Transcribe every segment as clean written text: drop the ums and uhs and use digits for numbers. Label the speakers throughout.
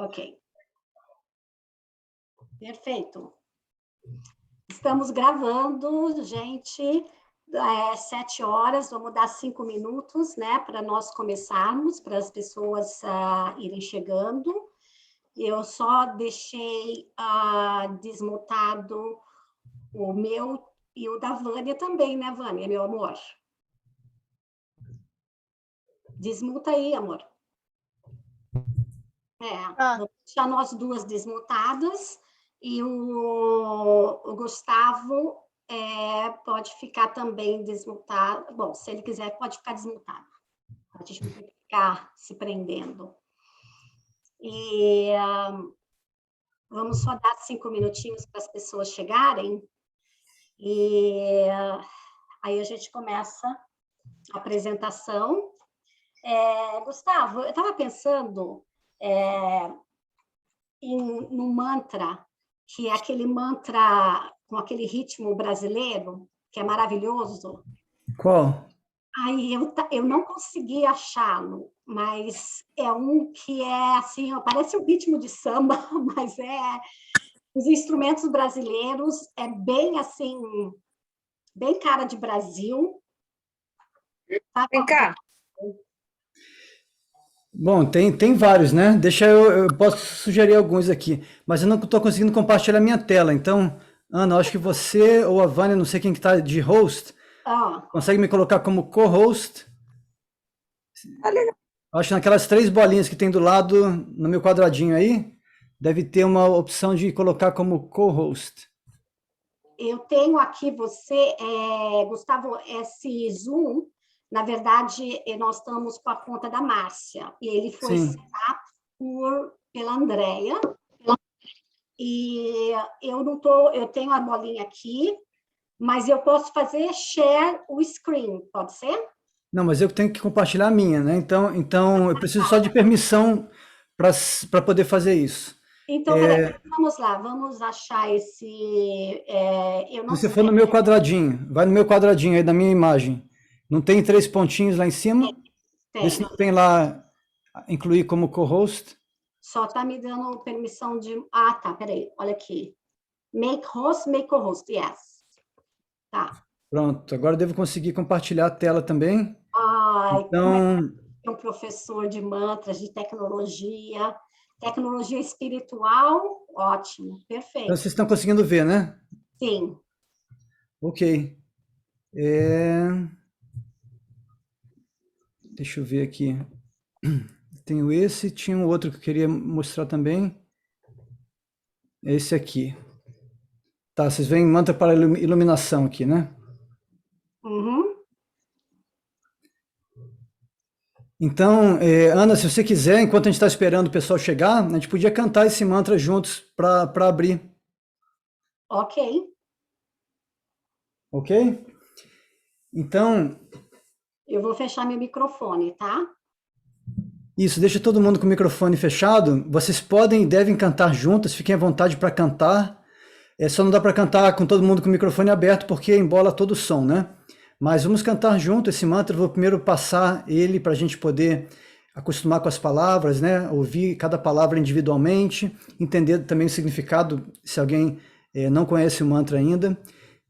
Speaker 1: Ok. Perfeito. Estamos gravando, gente, 7 horas, vamos dar 5 minutos, né, para nós começarmos, para as pessoas irem chegando. Eu só deixei desmutado o meu e o da Vânia também, né, Vânia, meu amor? Desmuta aí, amor. Vamos deixar nós duas desmutadas e o Gustavo pode ficar também desmutado. Bom, se ele quiser, pode ficar desmutado. A gente não tem que ficar se prendendo. E vamos só dar 5 minutinhos para as pessoas chegarem. E aí a gente começa a apresentação. Gustavo, eu estava pensando num mantra, que é aquele mantra com aquele ritmo brasileiro, que é maravilhoso.
Speaker 2: Qual?
Speaker 1: Aí eu não consegui achá-lo, mas é um que é assim, parece um ritmo de samba, mas os instrumentos brasileiros é bem assim, bem cara de Brasil.
Speaker 3: Vem cá.
Speaker 2: Bom, tem vários, né? Deixa eu posso sugerir alguns aqui, mas eu não estou conseguindo compartilhar minha tela. Então, Ana, eu acho que você ou a Vânia, não sei quem que está de host, consegue me colocar como co-host?
Speaker 3: Legal.
Speaker 2: Acho que naquelas 3 bolinhas que tem do lado, no meu quadradinho aí, deve ter uma opção de colocar como co-host.
Speaker 1: Eu tenho aqui você, Gustavo, esse Zoom, na verdade, nós estamos com a conta da Márcia, e ele foi setup pela Andrea, e eu tenho a bolinha aqui, mas eu posso fazer share o screen, pode ser?
Speaker 2: Não, mas eu tenho que compartilhar a minha, né? Então eu preciso só de permissão para poder fazer isso.
Speaker 1: Então, vamos lá, vamos achar esse...
Speaker 2: Se você for no meu quadradinho, vai no meu quadradinho aí da minha imagem. Não tem 3 pontinhos lá em cima?
Speaker 1: Tem.
Speaker 2: Vê se não tem lá, incluir como co-host.
Speaker 1: Só está me dando permissão de... Ah, tá, peraí, olha aqui. Make host, make co-host, yes. Tá.
Speaker 2: Pronto, agora eu devo conseguir compartilhar a tela também.
Speaker 1: Ai,
Speaker 2: então,
Speaker 1: um professor de mantras, de tecnologia espiritual, ótimo, perfeito.
Speaker 2: Então vocês estão conseguindo ver, né?
Speaker 1: Sim.
Speaker 2: Ok. Deixa eu ver aqui. Tenho esse, tinha um outro que eu queria mostrar também. Esse aqui. Tá, vocês veem mantra para iluminação aqui, né?
Speaker 1: Uhum.
Speaker 2: Então, Ana, se você quiser, enquanto a gente está esperando o pessoal chegar, a gente podia cantar esse mantra juntos para abrir.
Speaker 1: Ok.
Speaker 2: Ok? Então...
Speaker 1: Eu vou fechar meu microfone, tá?
Speaker 2: Isso, deixa todo mundo com o microfone fechado. Vocês podem e devem cantar juntos, fiquem à vontade para cantar. Só não dá para cantar com todo mundo com o microfone aberto, porque embola todo o som, né? Mas vamos cantar junto esse mantra. Eu vou primeiro passar ele para a gente poder acostumar com as palavras, né? Ouvir cada palavra individualmente, entender também o significado, se alguém não conhece o mantra ainda.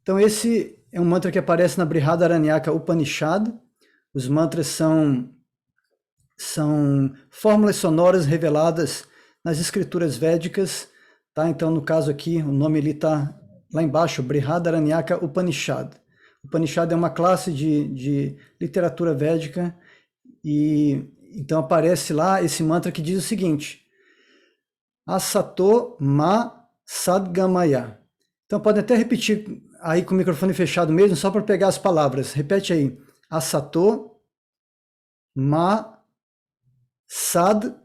Speaker 2: Então esse é um mantra que aparece na Brihadaranyaka Upanishad. Os mantras são fórmulas sonoras reveladas nas escrituras védicas, tá? Então, no caso aqui, o nome ele está lá embaixo, Brihadaranyaka Upanishad. Upanishad é uma classe de literatura védica, e então aparece lá esse mantra que diz o seguinte: Asato ma sadgamaya. Então, pode até repetir aí com o microfone fechado mesmo, só para pegar as palavras. Repete aí. Asato ma sadgamaya.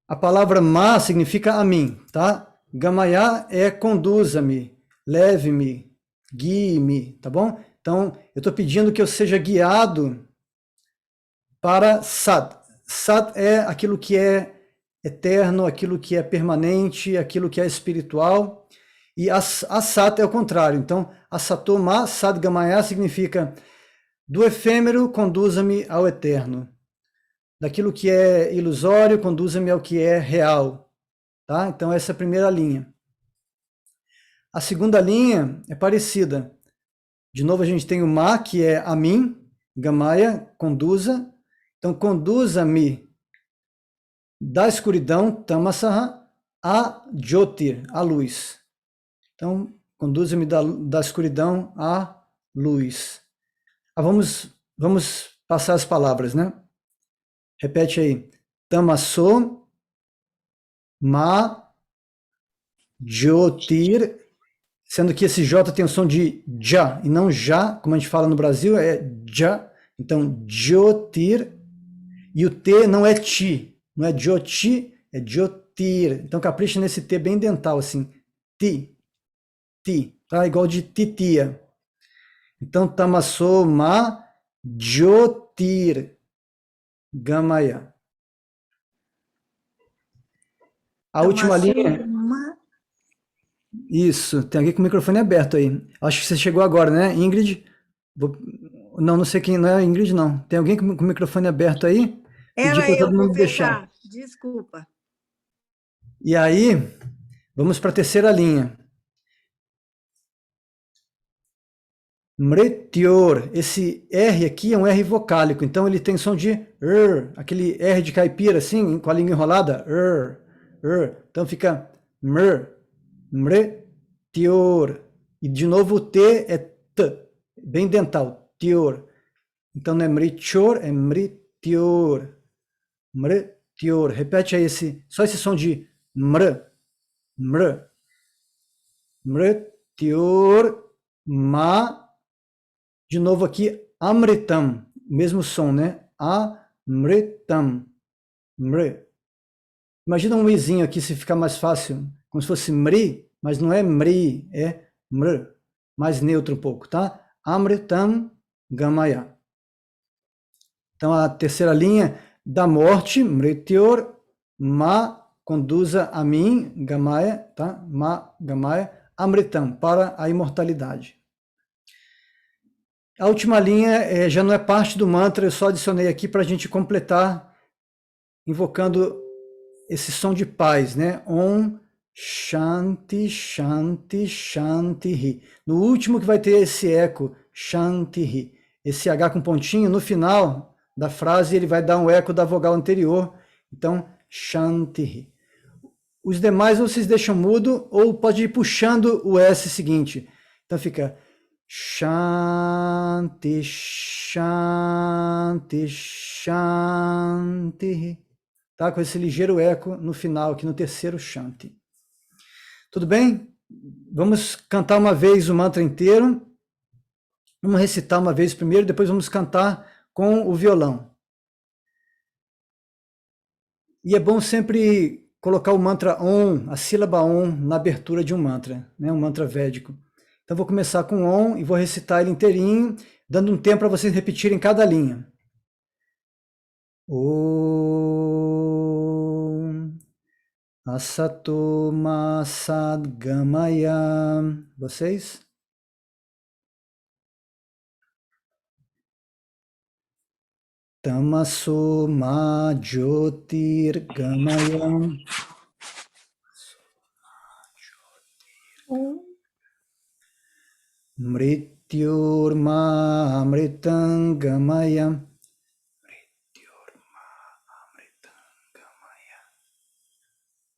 Speaker 2: A palavra ma significa a mim, tá? Gamaya é conduza-me, leve-me, guie-me, tá bom? Então, eu estou pedindo que eu seja guiado para Sad. Sad é aquilo que é eterno, aquilo que é permanente, aquilo que é espiritual. E Asat é o contrário. Então, Asato ma Sadgamaya significa do efêmero conduza-me ao eterno. daquilo que é ilusório, conduza-me ao que é real. Tá? Então, essa é a primeira linha. A segunda linha é parecida. De novo, a gente tem o ma, que é a mim, gamaya, conduza. Então, conduza-me da escuridão, tamasaha, a jyotir, a luz. Então, conduza-me da escuridão à luz. Vamos passar as palavras, né? Repete aí. Tamaso, ma, jyotir, sendo que esse J tem o som de ja, e não já, como a gente fala no Brasil, é ja. Então, jyotir, e o T não é ti, não é jyoti, é jyotir. Então, capricha nesse T bem dental, assim, ti, tá? Igual de titia. Então, tamaso ma jyotir gamaya. A última linha. Isso, tem alguém com o microfone aberto aí. Acho que você chegou agora, né, Ingrid? Não sei quem, não é Ingrid, não. Tem alguém com o microfone aberto aí?
Speaker 3: Era eu, professor. Desculpa.
Speaker 2: E aí, vamos para a terceira linha. Mretior, esse R aqui é um R vocálico, então ele tem som de aquele R de caipira, assim, com a língua enrolada, então fica mretior, e de novo o T é T, bem dental, tior, então não é mretior, é mretior, repete aí só esse som de mretior, ma. De novo aqui, amritam, mesmo som, né? Amritam. Imagina um izinho aqui, se ficar mais fácil, como se fosse mri, mas não é mri, é mr, mais neutro um pouco, tá? Amritam gamaya. Então, a terceira linha, da morte, mritior, ma, conduza a mim, gamaya, tá? Ma, gamaya, amritam, para a imortalidade. A última linha já não é parte do mantra, eu só adicionei aqui para a gente completar, invocando esse som de paz, né? Om Shanti, Shanti, Shanti. No último que vai ter esse eco, Shanti. Esse H com pontinho, no final da frase, ele vai dar um eco da vogal anterior. Então, Shanti. Os demais vocês deixam mudo ou pode ir puxando o S seguinte. Então fica Shanti, Shanti, Shanti. Tá? Com esse ligeiro eco no final, aqui no terceiro Shanti. Tudo bem? Vamos cantar uma vez o mantra inteiro. Vamos recitar uma vez primeiro, depois vamos cantar com o violão. E é bom sempre colocar o mantra Om, a sílaba Om, na abertura de um mantra, né? Um mantra védico. Então, vou começar com Om e vou recitar ele inteirinho, dando um tempo para vocês repetirem cada linha. Om Asato Ma Sadgamaya. Vocês? Tamaso Ma Jyotirgamaya. Mrityurma Amritangamaya.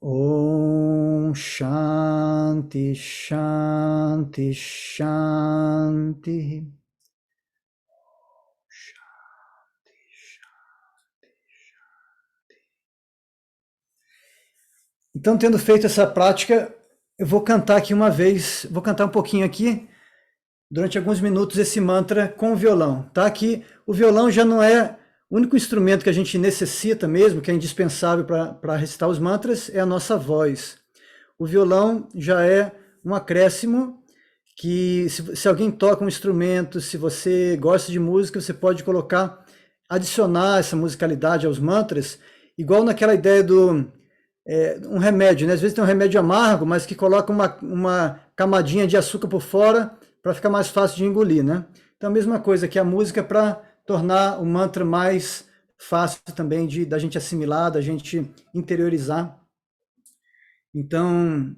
Speaker 2: Om Shanti, Shanti, Shanti. Então, tendo feito essa prática, eu vou cantar aqui uma vez, vou cantar um pouquinho aqui, durante alguns minutos, esse mantra com o violão, tá? Aqui, o violão já não é o único instrumento que a gente necessita mesmo, que é indispensável para recitar os mantras, é a nossa voz. O violão já é um acréscimo que, se alguém toca um instrumento, se você gosta de música, você pode colocar, adicionar essa musicalidade aos mantras, igual naquela ideia do um remédio, né? Às vezes tem um remédio amargo, mas que coloca uma camadinha de açúcar por fora para ficar mais fácil de engolir, né? Então a mesma coisa que a música para tornar o mantra mais fácil também da gente assimilar, da gente interiorizar. Então,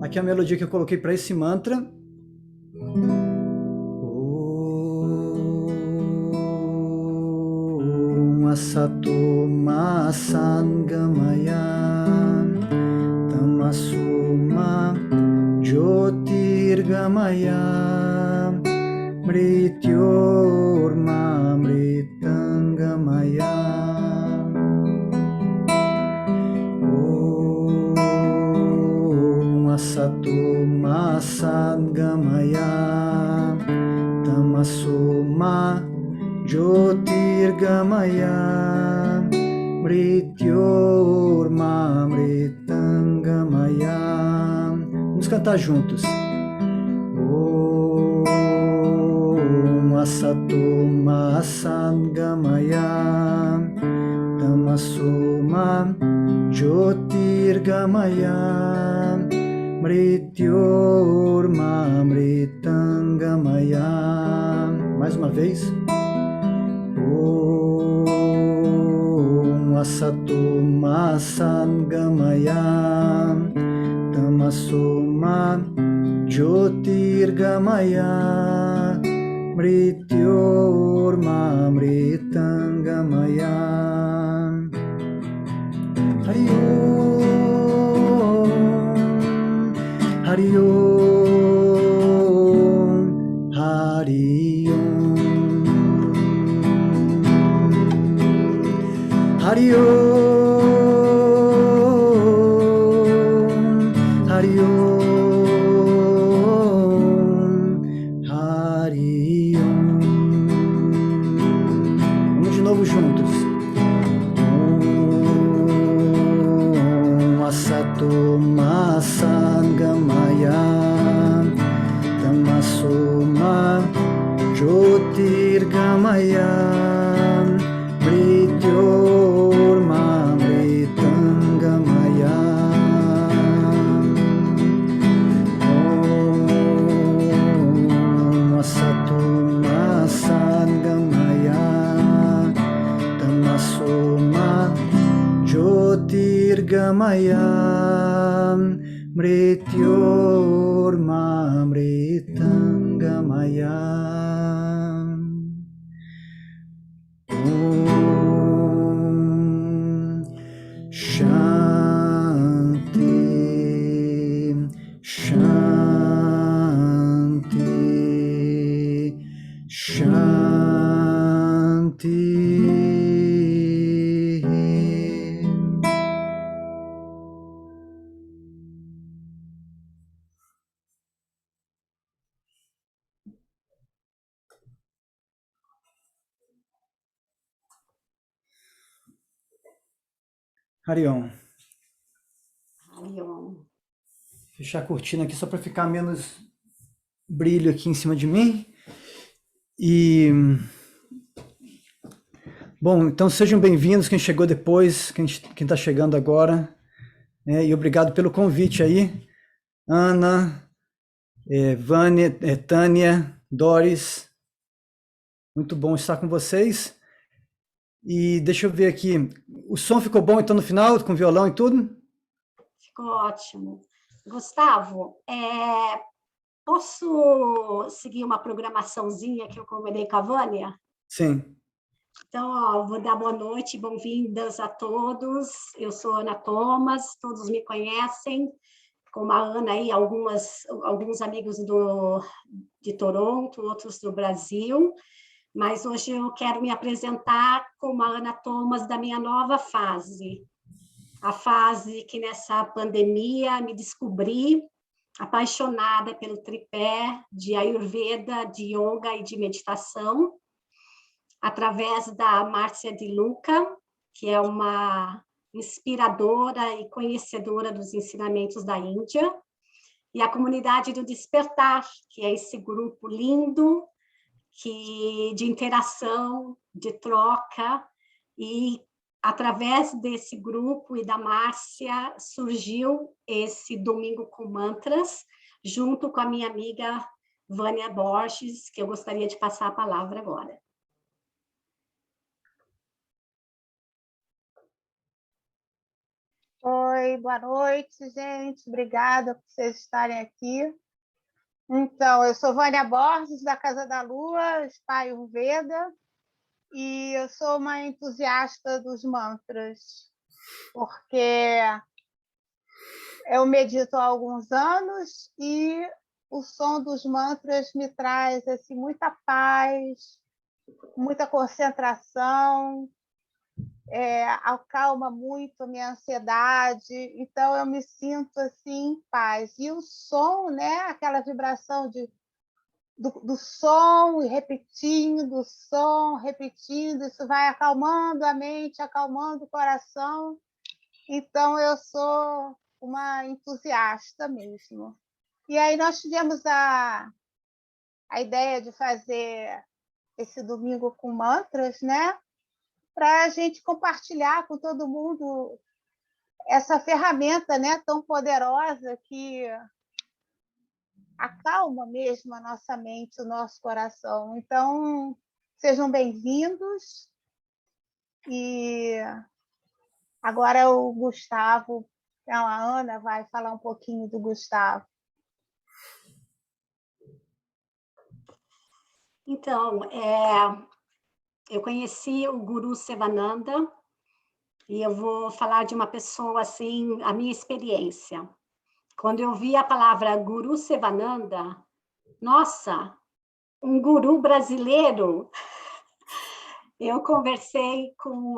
Speaker 2: aqui é a melodia que eu coloquei para esse mantra. Om Asato Ma Sangamaya Tamaso Ma Jyotirgamaya Mrityorma Mritangamaya Om Asato Ma Sangamaya Tamaso Ma Jyotirgamaya Mrityorma Mritangamaya. Vamos cantar juntos. Om Asato Ma Sangamaya Tamaso Ma Jyotirgamaya Mrityorma Mritangamaya. Mais uma vez. Om Asato Ma Sangamaya Tamaso Ma Jyotirgamaya Mrityorma Mritangamaya. Hari Om, Hari Om, Hari Om. Hari Om, Hari Om, Hari Om. Vamos de novo juntos. Om Asato Ma Sangamaya Tamaso Ma Jyotirgamaya Mrityorma Mritangamaya. Om Asato Ma Sangamaya Tamaso Ma Jyotirgamaya Mrityorma Mritangamaya. Shanti, Shanti, Shanti. Hariom.
Speaker 1: Hariom.
Speaker 2: Fechar a cortina aqui só para ficar menos brilho aqui em cima de mim. E bom, então sejam bem-vindos quem chegou depois, quem está chegando agora, e obrigado pelo convite aí, Ana, Vânia, Tânia, Doris, muito bom estar com vocês. E deixa eu ver aqui, o som ficou bom então no final, com violão e tudo?
Speaker 1: Ficou ótimo. Gustavo, posso seguir uma programaçãozinha que eu combinei com a Vânia?
Speaker 2: Sim.
Speaker 1: Então, ó, vou dar boa noite, bem-vindas a todos. Eu sou Ana Thomas, todos me conhecem. Como a Ana aí, alguns amigos de Toronto, outros do Brasil. Mas hoje eu quero me apresentar como a Ana Thomas da minha nova fase. A fase que nessa pandemia me descobri apaixonada pelo tripé de Ayurveda, de Yoga e de meditação, através da Márcia de Luca, que é uma inspiradora e conhecedora dos ensinamentos da Índia, e a comunidade do Despertar, que é esse grupo lindo de interação, de troca, e através desse grupo e da Márcia surgiu esse Domingo com Mantras, junto com a minha amiga Vânia Borges, que eu gostaria de passar a palavra agora.
Speaker 4: Oi, boa noite, gente. Obrigada por vocês estarem aqui. Então, eu sou Vânia Borges, da Casa da Lua, Spa Ayurveda, e eu sou uma entusiasta dos mantras, porque eu medito há alguns anos e o som dos mantras me traz assim, muita paz, muita concentração, acalma muito a minha ansiedade, então eu me sinto assim em paz. E o som, né, aquela vibração do som e repetindo, do som, repetindo, isso vai acalmando a mente, acalmando o coração. Então eu sou uma entusiasta mesmo. E aí nós tivemos a ideia de fazer esse domingo com mantras, né? Para a gente compartilhar com todo mundo essa ferramenta, né, tão poderosa que acalma mesmo a nossa mente, o nosso coração. Então, sejam bem-vindos. E agora o Gustavo, a Ana vai falar um pouquinho do Gustavo.
Speaker 1: Então, eu conheci o Guru Sivananda e eu vou falar de uma pessoa, assim, a minha experiência. Quando eu vi a palavra Guru Sivananda, nossa, um guru brasileiro. Eu conversei com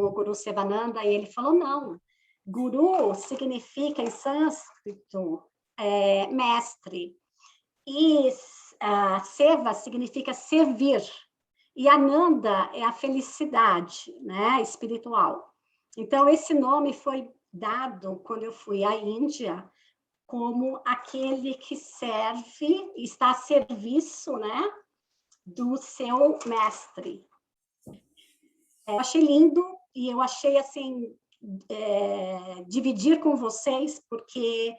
Speaker 1: o Guru Sivananda e ele falou, não, Guru significa em sânscrito mestre. E Seva significa servir. E Ananda é a felicidade, né, espiritual. Então, esse nome foi dado quando eu fui à Índia como aquele que serve, está a serviço, né, do seu mestre. Eu achei lindo e eu achei, assim, dividir com vocês, porque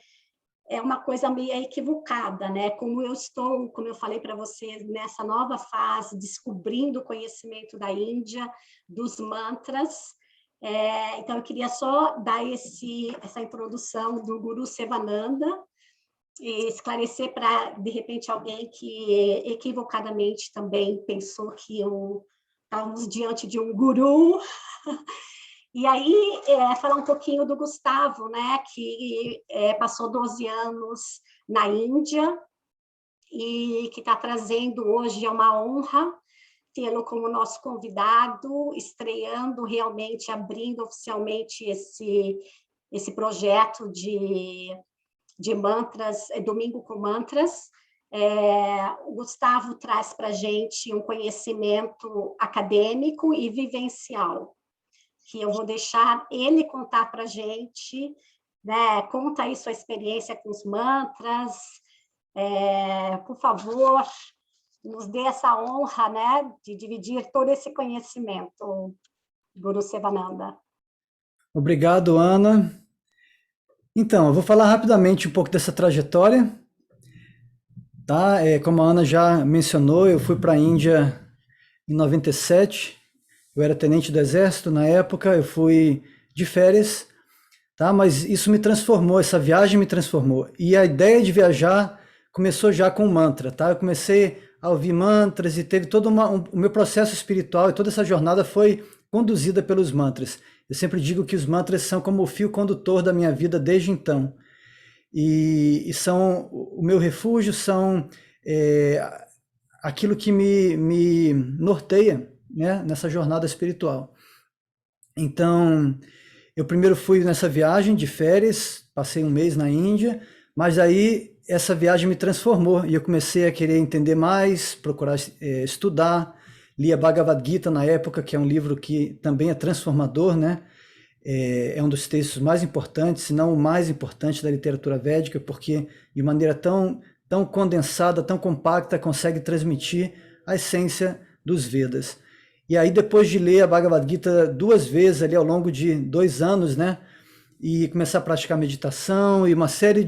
Speaker 1: é uma coisa meio equivocada, né? Como eu estou, como eu falei para vocês, nessa nova fase, descobrindo o conhecimento da Índia, dos mantras. Então, eu queria só dar essa introdução do Guru Sivananda e esclarecer para, de repente, alguém que equivocadamente também pensou que estávamos diante de um guru. E aí, falar um pouquinho do Gustavo, né, que passou 12 anos na Índia e que está trazendo hoje, é uma honra tê-lo como nosso convidado, estreando realmente, abrindo oficialmente esse projeto de mantras, Domingo com Mantras. O Gustavo traz para a gente um conhecimento acadêmico e vivencial, que eu vou deixar ele contar para a gente, né? Conta aí sua experiência com os mantras, por favor, nos dê essa honra, né, de dividir todo esse conhecimento, Guru Sivananda.
Speaker 2: Obrigado, Ana. Então, eu vou falar rapidamente um pouco dessa trajetória. Tá? Como a Ana já mencionou, eu fui para a Índia em 97. Eu era tenente do Exército na época, eu fui de férias, tá? Mas isso me transformou, essa viagem me transformou. E a ideia de viajar começou já com mantra, tá? Eu comecei a ouvir mantras e teve todo o meu processo espiritual e toda essa jornada foi conduzida pelos mantras. Eu sempre digo que os mantras são como o fio condutor da minha vida desde então. E são o meu refúgio, são aquilo que me norteia, né, nessa jornada espiritual. Então, eu primeiro fui nessa viagem de férias, passei um mês na Índia, mas aí essa viagem me transformou e eu comecei a querer entender mais, procurar estudar, li a Bhagavad Gita na época, que é um livro que também é transformador, né? É um dos textos mais importantes, se não o mais importante da literatura védica, porque de maneira tão condensada, tão compacta, consegue transmitir a essência dos Vedas. E aí, depois de ler a Bhagavad Gita 2 vezes ali ao longo de 2 anos, né, e começar a praticar meditação e uma série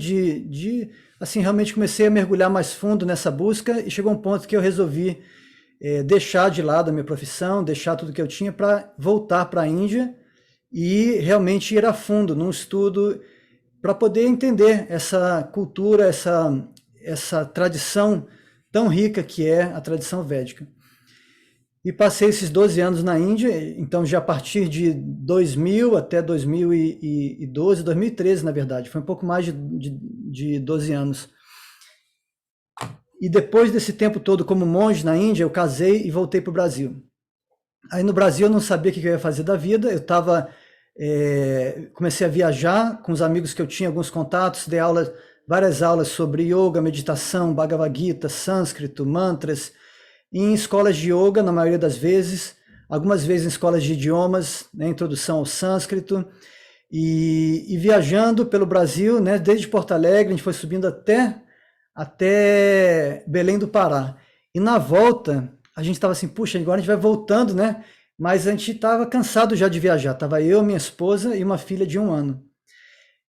Speaker 2: assim, realmente comecei a mergulhar mais fundo nessa busca e chegou um ponto que eu resolvi deixar de lado a minha profissão, deixar tudo que eu tinha para voltar para a Índia e realmente ir a fundo num estudo para poder entender essa cultura, essa tradição tão rica que é a tradição védica. E passei esses 12 anos na Índia, então já a partir de 2000 até 2012, 2013, na verdade, foi um pouco mais de 12 anos. E depois desse tempo todo como monge na Índia, eu casei e voltei para o Brasil. Aí no Brasil eu não sabia o que eu ia fazer da vida, eu comecei a viajar com os amigos que eu tinha, alguns contatos, dei várias aulas sobre yoga, meditação, Bhagavad Gita, sânscrito, mantras, em escolas de yoga, na maioria das vezes, algumas vezes em escolas de idiomas, né, introdução ao sânscrito, e viajando pelo Brasil, né, desde Porto Alegre, a gente foi subindo até Belém do Pará. E na volta, a gente estava assim, puxa, agora a gente vai voltando, né? Mas a gente estava cansado já de viajar. Estava eu, minha esposa e uma filha de 1 ano.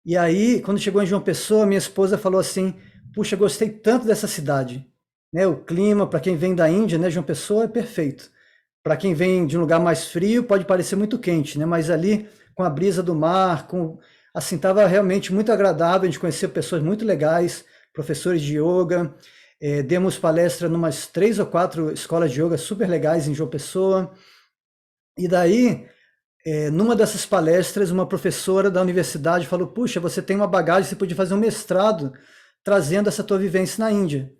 Speaker 2: E aí, quando chegou em João Pessoa, minha esposa falou assim, puxa, gostei tanto dessa cidade. Né, o clima, para quem vem da Índia, né, João Pessoa é perfeito. Para quem vem de um lugar mais frio, pode parecer muito quente, né, mas ali, com a brisa do mar, assim, estava realmente muito agradável, a gente conheceu pessoas muito legais, professores de yoga, demos palestra em umas 3 ou 4 escolas de yoga super legais em João Pessoa, e daí, numa dessas palestras, uma professora da universidade falou, puxa, você tem uma bagagem, você podia fazer um mestrado trazendo essa tua vivência na Índia.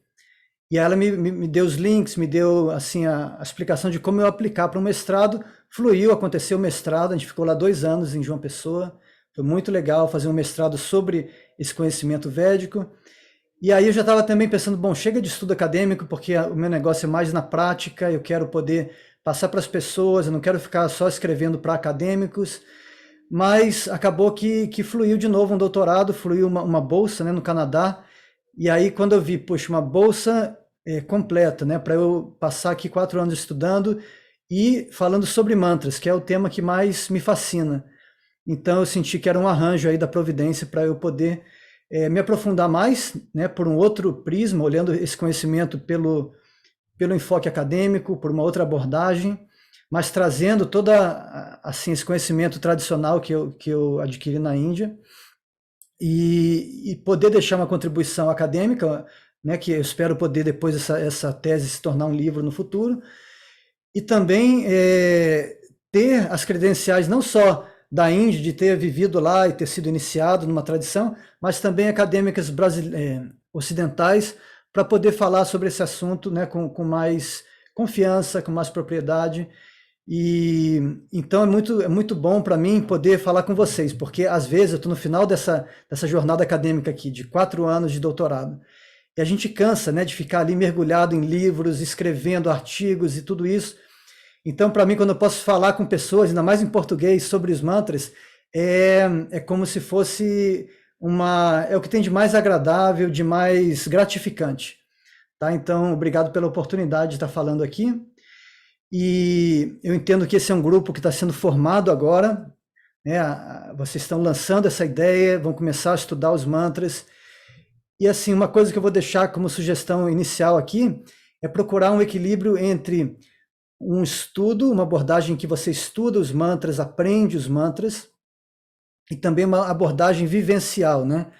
Speaker 2: E aí ela me deu os links, me deu assim a explicação de como eu aplicar para um mestrado. Fluiu, aconteceu o mestrado, a gente ficou lá 2 anos em João Pessoa. Foi muito legal fazer um mestrado sobre esse conhecimento védico. E aí eu já estava também pensando, bom, chega de estudo acadêmico, porque o meu negócio é mais na prática, eu quero poder passar para as pessoas, eu não quero ficar só escrevendo para acadêmicos. Mas acabou que fluiu de novo um doutorado, fluiu uma bolsa, né, no Canadá. E aí, quando eu vi, puxa, uma bolsa completa, né, para eu passar aqui 4 anos estudando e falando sobre mantras, que é o tema que mais me fascina. Então, eu senti que era um arranjo aí da Providência para eu poder me aprofundar mais, né, por um outro prisma, olhando esse conhecimento pelo enfoque acadêmico, por uma outra abordagem, mas trazendo toda assim esse conhecimento tradicional que eu adquiri na Índia. E poder deixar uma contribuição acadêmica, né, que eu espero poder depois essa tese se tornar um livro no futuro, e também ter as credenciais não só da Índia, de ter vivido lá e ter sido iniciado numa tradição, mas também acadêmicas ocidentais, para poder falar sobre esse assunto, né, com mais confiança, com mais propriedade. E então é muito bom para mim poder falar com vocês, porque às vezes eu estou no final dessa jornada acadêmica aqui, de 4 anos de doutorado, e a gente cansa, né, de ficar ali mergulhado em livros, escrevendo artigos e tudo isso. Então, para mim, quando eu posso falar com pessoas, ainda mais em português, sobre os mantras, é como se fosse é o que tem de mais agradável, de mais gratificante. Tá? Então, obrigado pela oportunidade de estar falando aqui. E eu entendo que esse é um grupo que está sendo formado agora, né? Vocês estão lançando essa ideia, vão começar a estudar os mantras. E assim, uma coisa que eu vou deixar como sugestão inicial aqui é procurar um equilíbrio entre um estudo, uma abordagem que você estuda os mantras, aprende os mantras, e também uma abordagem vivencial, né?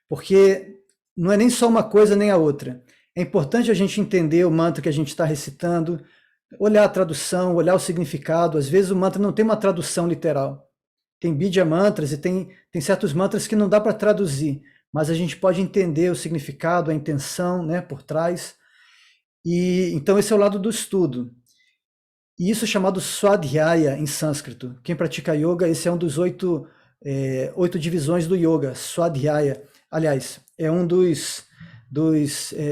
Speaker 2: Porque não é nem só uma coisa nem a outra. É importante a gente entender o mantra que a gente está recitando, olhar a tradução, olhar o significado. Às vezes o mantra não tem uma tradução literal. Tem Bidya mantras e tem certos mantras que não dá para traduzir, mas a gente pode entender o significado, a intenção, né, por trás. E então esse é o lado do estudo. E isso é chamado Swadhyaya em sânscrito. Quem pratica yoga, esse é um dos 8 divisões do yoga, Swadhyaya. Aliás, é um dos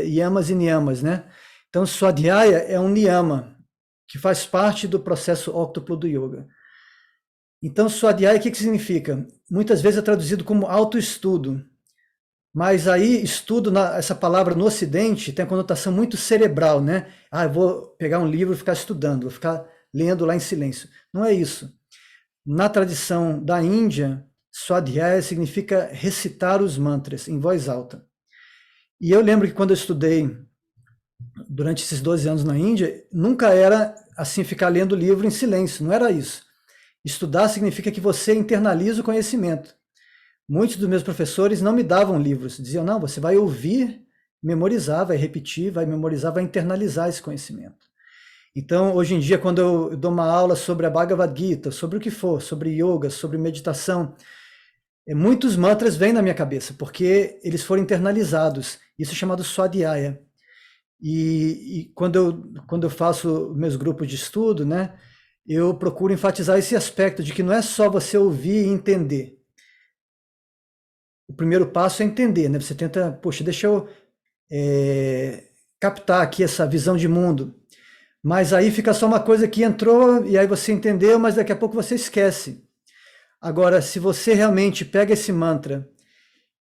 Speaker 2: yamas e niyamas, né? Então, Swadhyaya é um niyama, que faz parte do processo óctuplo do yoga. Então, Swadhyaya, o que significa? Muitas vezes é traduzido como autoestudo, mas aí estudo, essa palavra no Ocidente tem a conotação muito cerebral, né? Ah, eu vou pegar um livro e ficar estudando, vou ficar lendo lá em silêncio. Não é isso. Na tradição da Índia, Swadhyaya significa recitar os mantras em voz alta. E eu lembro que quando eu estudei durante esses 12 anos na Índia, nunca era assim ficar lendo o livro em silêncio, não era isso. Estudar significa que você internaliza o conhecimento. Muitos dos meus professores não me davam livros, diziam, não, você vai ouvir, memorizar, vai repetir, vai memorizar, vai internalizar esse conhecimento. Então, hoje em dia, quando eu dou uma aula sobre a Bhagavad Gita, sobre o que for, sobre yoga, sobre meditação, muitos mantras vêm na minha cabeça, porque eles foram internalizados. Isso é chamado Swadhyaya. E quando eu faço meus grupos de estudo, né, eu procuro enfatizar esse aspecto de que não é só você ouvir e entender. O primeiro passo é entender, né? Você tenta, poxa, deixa eu captar aqui essa visão de mundo. Mas aí fica só uma coisa que entrou e aí você entendeu, mas daqui a pouco você esquece. Agora, se você realmente pega esse mantra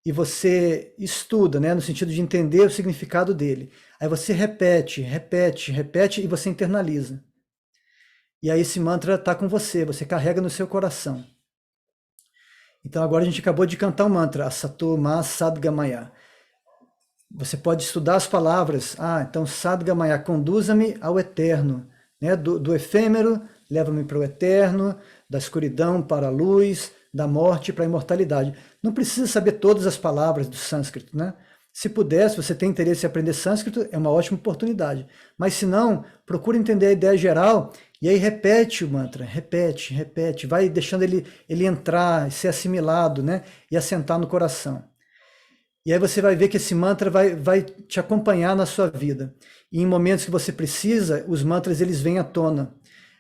Speaker 2: e você estuda, né, no sentido de entender o significado dele, aí você repete, repete, repete e você internaliza. E aí esse mantra está com você carrega no seu coração. Então agora a gente acabou de cantar o mantra, Asato Ma Sadgamaya. Você pode estudar as palavras, então Sadgamaya, conduza-me ao eterno, né? Do efêmero, leva-me para o eterno, da escuridão para a luz, da morte para a imortalidade. Não precisa saber todas as palavras do sânscrito, né? Se puder, se você tem interesse em aprender sânscrito, é uma ótima oportunidade. Mas se não, procure entender a ideia geral e aí repete o mantra, repete, repete, vai deixando ele entrar, ser assimilado, né? E assentar no coração. E aí você vai ver que esse mantra vai te acompanhar na sua vida. E em momentos que você precisa, os mantras eles vêm à tona.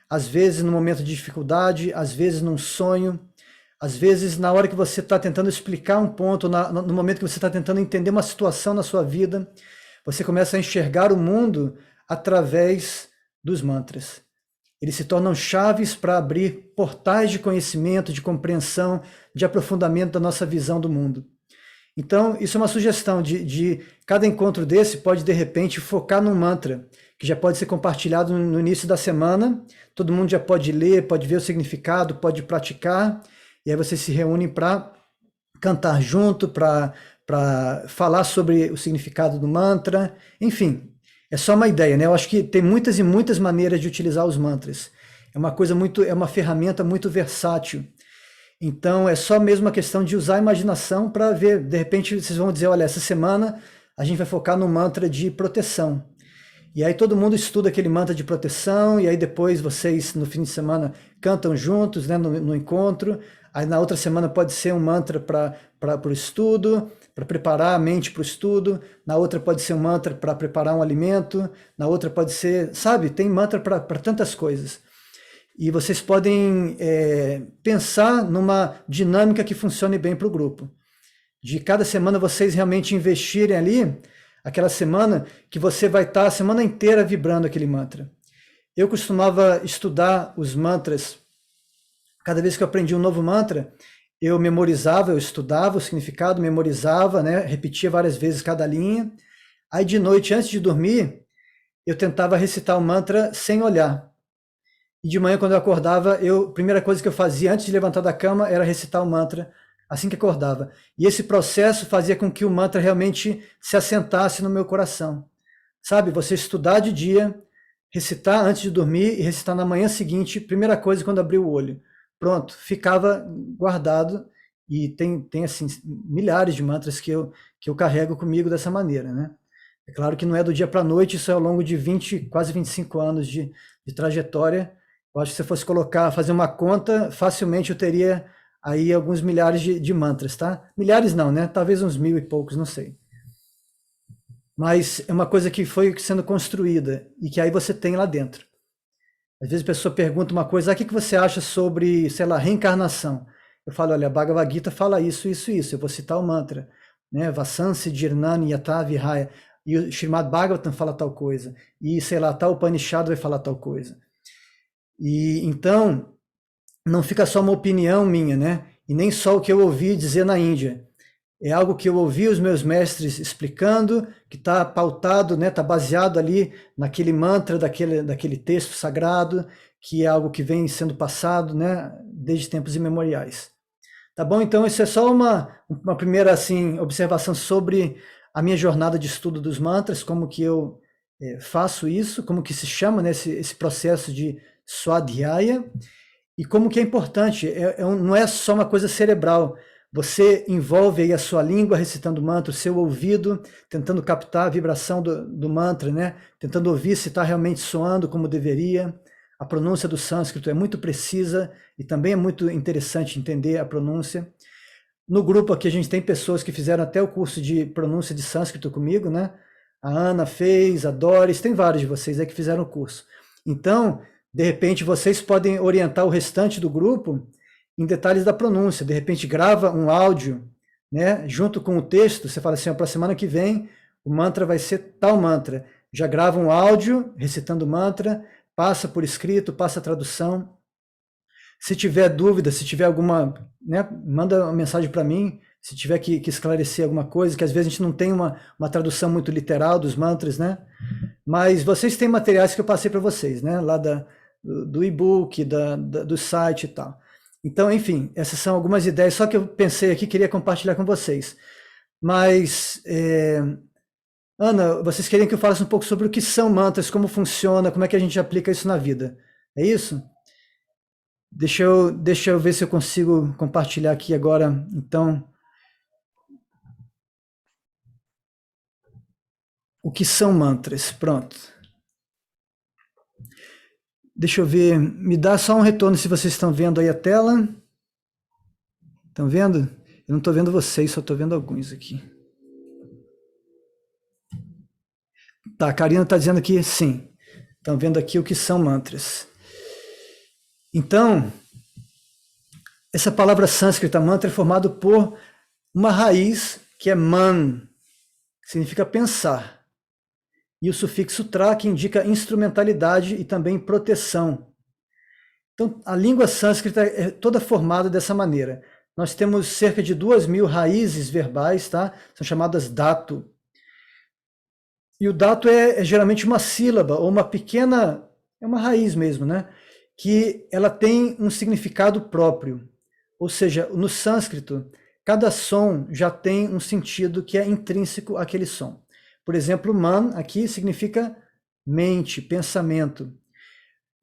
Speaker 2: Às vezes no momento de dificuldade, às vezes num sonho, às vezes na hora que você está tentando explicar um ponto, no momento que você está tentando entender uma situação na sua vida, você começa a enxergar o mundo através dos mantras. Eles se tornam chaves para abrir portais de conhecimento, de compreensão, de aprofundamento da nossa visão do mundo. Então, isso é uma sugestão de cada encontro desse pode, de repente, focar num mantra, que já pode ser compartilhado no início da semana, todo mundo já pode ler, pode ver o significado, pode praticar, e aí vocês se reúnem para cantar junto, para falar sobre o significado do mantra, enfim, é só uma ideia, né? Eu acho que tem muitas e muitas maneiras de utilizar os mantras. É uma ferramenta muito versátil. Então, é só mesmo uma questão de usar a imaginação para ver, de repente, vocês vão dizer, olha, essa semana a gente vai focar no mantra de proteção. E aí todo mundo estuda aquele mantra de proteção, e aí depois vocês, no fim de semana, cantam juntos, né, no encontro. Aí na outra semana pode ser um mantra para o estudo, para preparar a mente para o estudo. Na outra pode ser um mantra para preparar um alimento. Na outra pode ser, sabe, tem mantra para tantas coisas. E vocês podem pensar numa dinâmica que funcione bem para o grupo. De cada semana vocês realmente investirem ali, aquela semana que você vai estar a semana inteira vibrando aquele mantra. Eu costumava estudar os mantras, cada vez que eu aprendi um novo mantra, eu memorizava, eu estudava o significado, memorizava, né, repetia várias vezes cada linha. Aí de noite, antes de dormir, eu tentava recitar o mantra sem olhar. E de manhã, quando eu acordava, a primeira coisa que eu fazia antes de levantar da cama era recitar o mantra assim que acordava. E esse processo fazia com que o mantra realmente se assentasse no meu coração. Sabe, você estudar de dia, recitar antes de dormir e recitar na manhã seguinte, primeira coisa quando abrir o olho. Pronto, ficava guardado e tem assim, milhares de mantras que eu carrego comigo dessa maneira, né? É claro que não é do dia para a noite, isso é ao longo de quase 25 anos de trajetória. Eu acho que se eu fosse fazer uma conta, facilmente eu teria aí alguns milhares de mantras, tá? Milhares não, né? Talvez uns 1000 e poucos, não sei. Mas é uma coisa que foi sendo construída e que aí você tem lá dentro. Às vezes a pessoa pergunta uma coisa, o que você acha sobre, sei lá, reencarnação? Eu falo, olha, a Bhagavad Gita fala isso, isso, isso. Eu vou citar o mantra, né? Vasansi Jirnani Yata Vihaya. E o Srimad Bhagavatam fala tal coisa. E, sei lá, tal Upanishad vai falar tal coisa. E então, não fica só uma opinião minha, né? E nem só o que eu ouvi dizer na Índia. É algo que eu ouvi os meus mestres explicando, que está pautado, né? Está baseado ali naquele mantra, daquele texto sagrado, que é algo que vem sendo passado, né? Desde tempos imemoriais. Tá bom? Então, isso é só uma primeira assim, observação sobre a minha jornada de estudo dos mantras, como que eu faço isso, como que se chama, né, esse processo de Swadhyaya. e como que é importante, não é só uma coisa cerebral, você envolve aí a sua língua recitando mantra, o seu ouvido, tentando captar a vibração do mantra, né? Tentando ouvir se está realmente soando como deveria. A pronúncia do sânscrito é muito precisa e também é muito interessante entender a pronúncia. No grupo aqui a gente tem pessoas que fizeram até o curso de pronúncia de sânscrito comigo, né? A Ana fez, a Doris, tem vários de vocês aí que fizeram o curso. Então, de repente, vocês podem orientar o restante do grupo em detalhes da pronúncia. De repente, grava um áudio, né, junto com o texto. Você fala assim, para a semana que vem, o mantra vai ser tal mantra. Já grava um áudio recitando o mantra, passa por escrito, passa a tradução. Se tiver dúvida, se tiver alguma, né, manda uma mensagem para mim. Se tiver que esclarecer alguma coisa, que às vezes a gente não tem uma tradução muito literal dos mantras, né? Mas vocês têm materiais que eu passei para vocês, né? Lá do e-book, do site e tal. Então, enfim, essas são algumas ideias, só que eu pensei aqui, queria compartilhar com vocês. Mas, Ana, vocês queriam que eu falasse um pouco sobre o que são mantras, como funciona, como é que a gente aplica isso na vida. É isso? Deixa eu ver se eu consigo compartilhar aqui agora, então. O que são mantras? Pronto. Deixa eu ver, me dá só um retorno se vocês estão vendo aí a tela. Estão vendo? Eu não estou vendo vocês, só estou vendo alguns aqui. Tá, a Karina está dizendo que sim. Estão vendo aqui o que são mantras. Então, essa palavra sânscrita mantra é formada por uma raiz que é man, que significa pensar. E o sufixo tra, que indica instrumentalidade e também proteção. Então, a língua sânscrita é toda formada dessa maneira. Nós temos cerca de 2.000 raízes verbais, tá? São chamadas dhatu. E o dhatu é geralmente uma sílaba, ou uma pequena, é uma raiz mesmo, né? Que ela tem um significado próprio. Ou seja, no sânscrito, cada som já tem um sentido que é intrínseco àquele som. Por exemplo, man aqui significa mente, pensamento.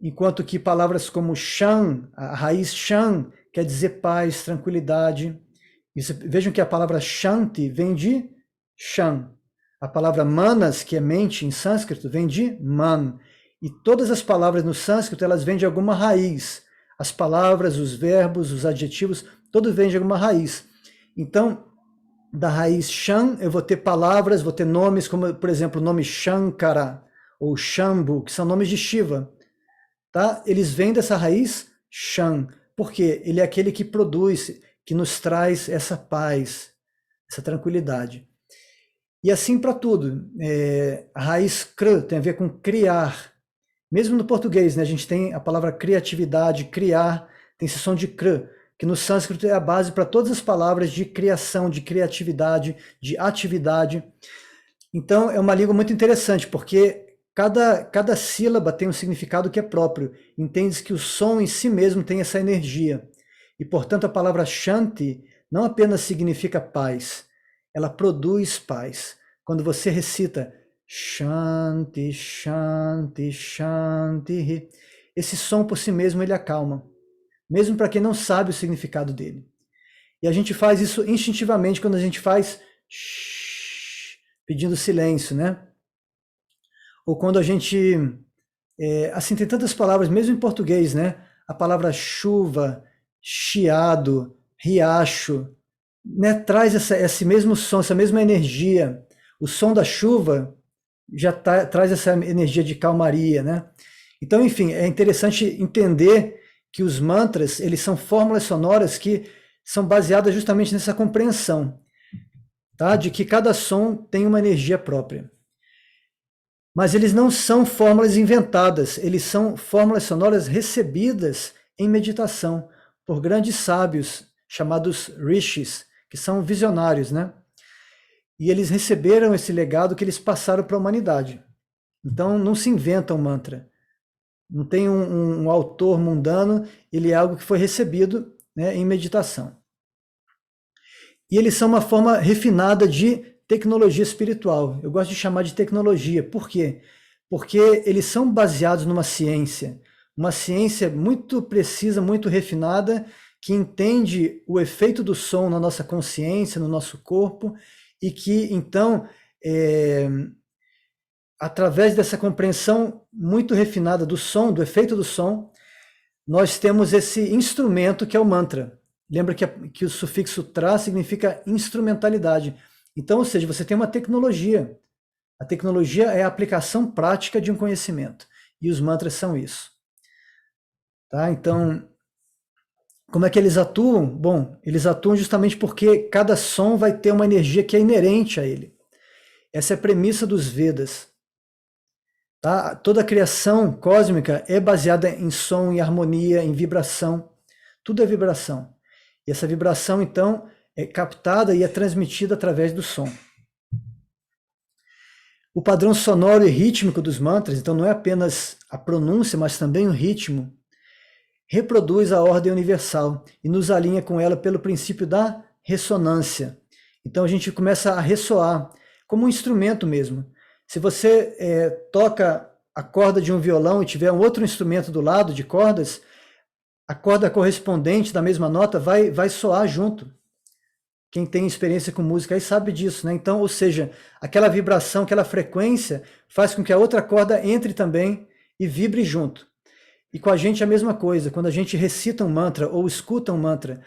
Speaker 2: Enquanto que palavras como shan, a raiz shan, quer dizer paz, tranquilidade. Vejam que a palavra shanti vem de shan. A palavra manas, que é mente em sânscrito, vem de man. E todas as palavras no sânscrito, elas vêm de alguma raiz. As palavras, os verbos, os adjetivos, tudo vem de alguma raiz. Então, da raiz Shan, eu vou ter palavras, vou ter nomes como, por exemplo, o nome Shankara ou Shambhu, que são nomes de Shiva. Tá? Eles vêm dessa raiz Shan, porque ele é aquele que produz, que nos traz essa paz, essa tranquilidade. E assim para tudo. A raiz Kr tem a ver com criar. Mesmo no português, né, a gente tem a palavra criatividade, criar, tem esse som de Kr, que no sânscrito é a base para todas as palavras de criação, de criatividade, de atividade. Então, é uma língua muito interessante, porque cada sílaba tem um significado que é próprio. Entende-se que o som em si mesmo tem essa energia. E, portanto, a palavra Shanti não apenas significa paz, ela produz paz. Quando você recita Shanti, Shanti, Shanti, esse som por si mesmo ele acalma. Mesmo para quem não sabe o significado dele. E a gente faz isso instintivamente quando a gente faz shh, pedindo silêncio, né? Ou quando a gente... assim, tem tantas palavras, mesmo em português, né? A palavra chuva, chiado, riacho, né? Traz esse mesmo som, essa mesma energia. O som da chuva já traz essa energia de calmaria, né? Então, enfim, é interessante entender que os mantras, eles são fórmulas sonoras que são baseadas justamente nessa compreensão, tá? De que cada som tem uma energia própria. Mas eles não são fórmulas inventadas, eles são fórmulas sonoras recebidas em meditação por grandes sábios chamados rishis, que são visionários, né? E eles receberam esse legado que eles passaram para a humanidade. Então não se inventa um mantra. Não tem um autor mundano, ele é algo que foi recebido, né, em meditação. E eles são uma forma refinada de tecnologia espiritual. Eu gosto de chamar de tecnologia. Por quê? Porque eles são baseados numa ciência. uma ciência muito precisa, muito refinada, que entende o efeito do som na nossa consciência, no nosso corpo, e que, então, através dessa compreensão muito refinada do som, do efeito do som, nós temos esse instrumento que é o mantra. Lembra que o sufixo tra significa instrumentalidade. Então, ou seja, você tem uma tecnologia. A tecnologia é a aplicação prática de um conhecimento. E os mantras são isso. Tá? Então, como é que eles atuam? Bom, eles atuam justamente porque cada som vai ter uma energia que é inerente a ele. Essa é a premissa dos Vedas. Tá? Toda a criação cósmica é baseada em som, em harmonia, em vibração. Tudo é vibração. E essa vibração, então, é captada e é transmitida através do som. O padrão sonoro e rítmico dos mantras, então não é apenas a pronúncia, mas também o ritmo, reproduz a ordem universal e nos alinha com ela pelo princípio da ressonância. Então a gente começa a ressoar, como um instrumento mesmo. Se você toca a corda de um violão e tiver um outro instrumento do lado de cordas, a corda correspondente da mesma nota vai soar junto. Quem tem experiência com música aí sabe disso, né? Então, ou seja, aquela vibração, aquela frequência faz com que a outra corda entre também e vibre junto. E com a gente a mesma coisa. Quando a gente recita um mantra ou escuta um mantra,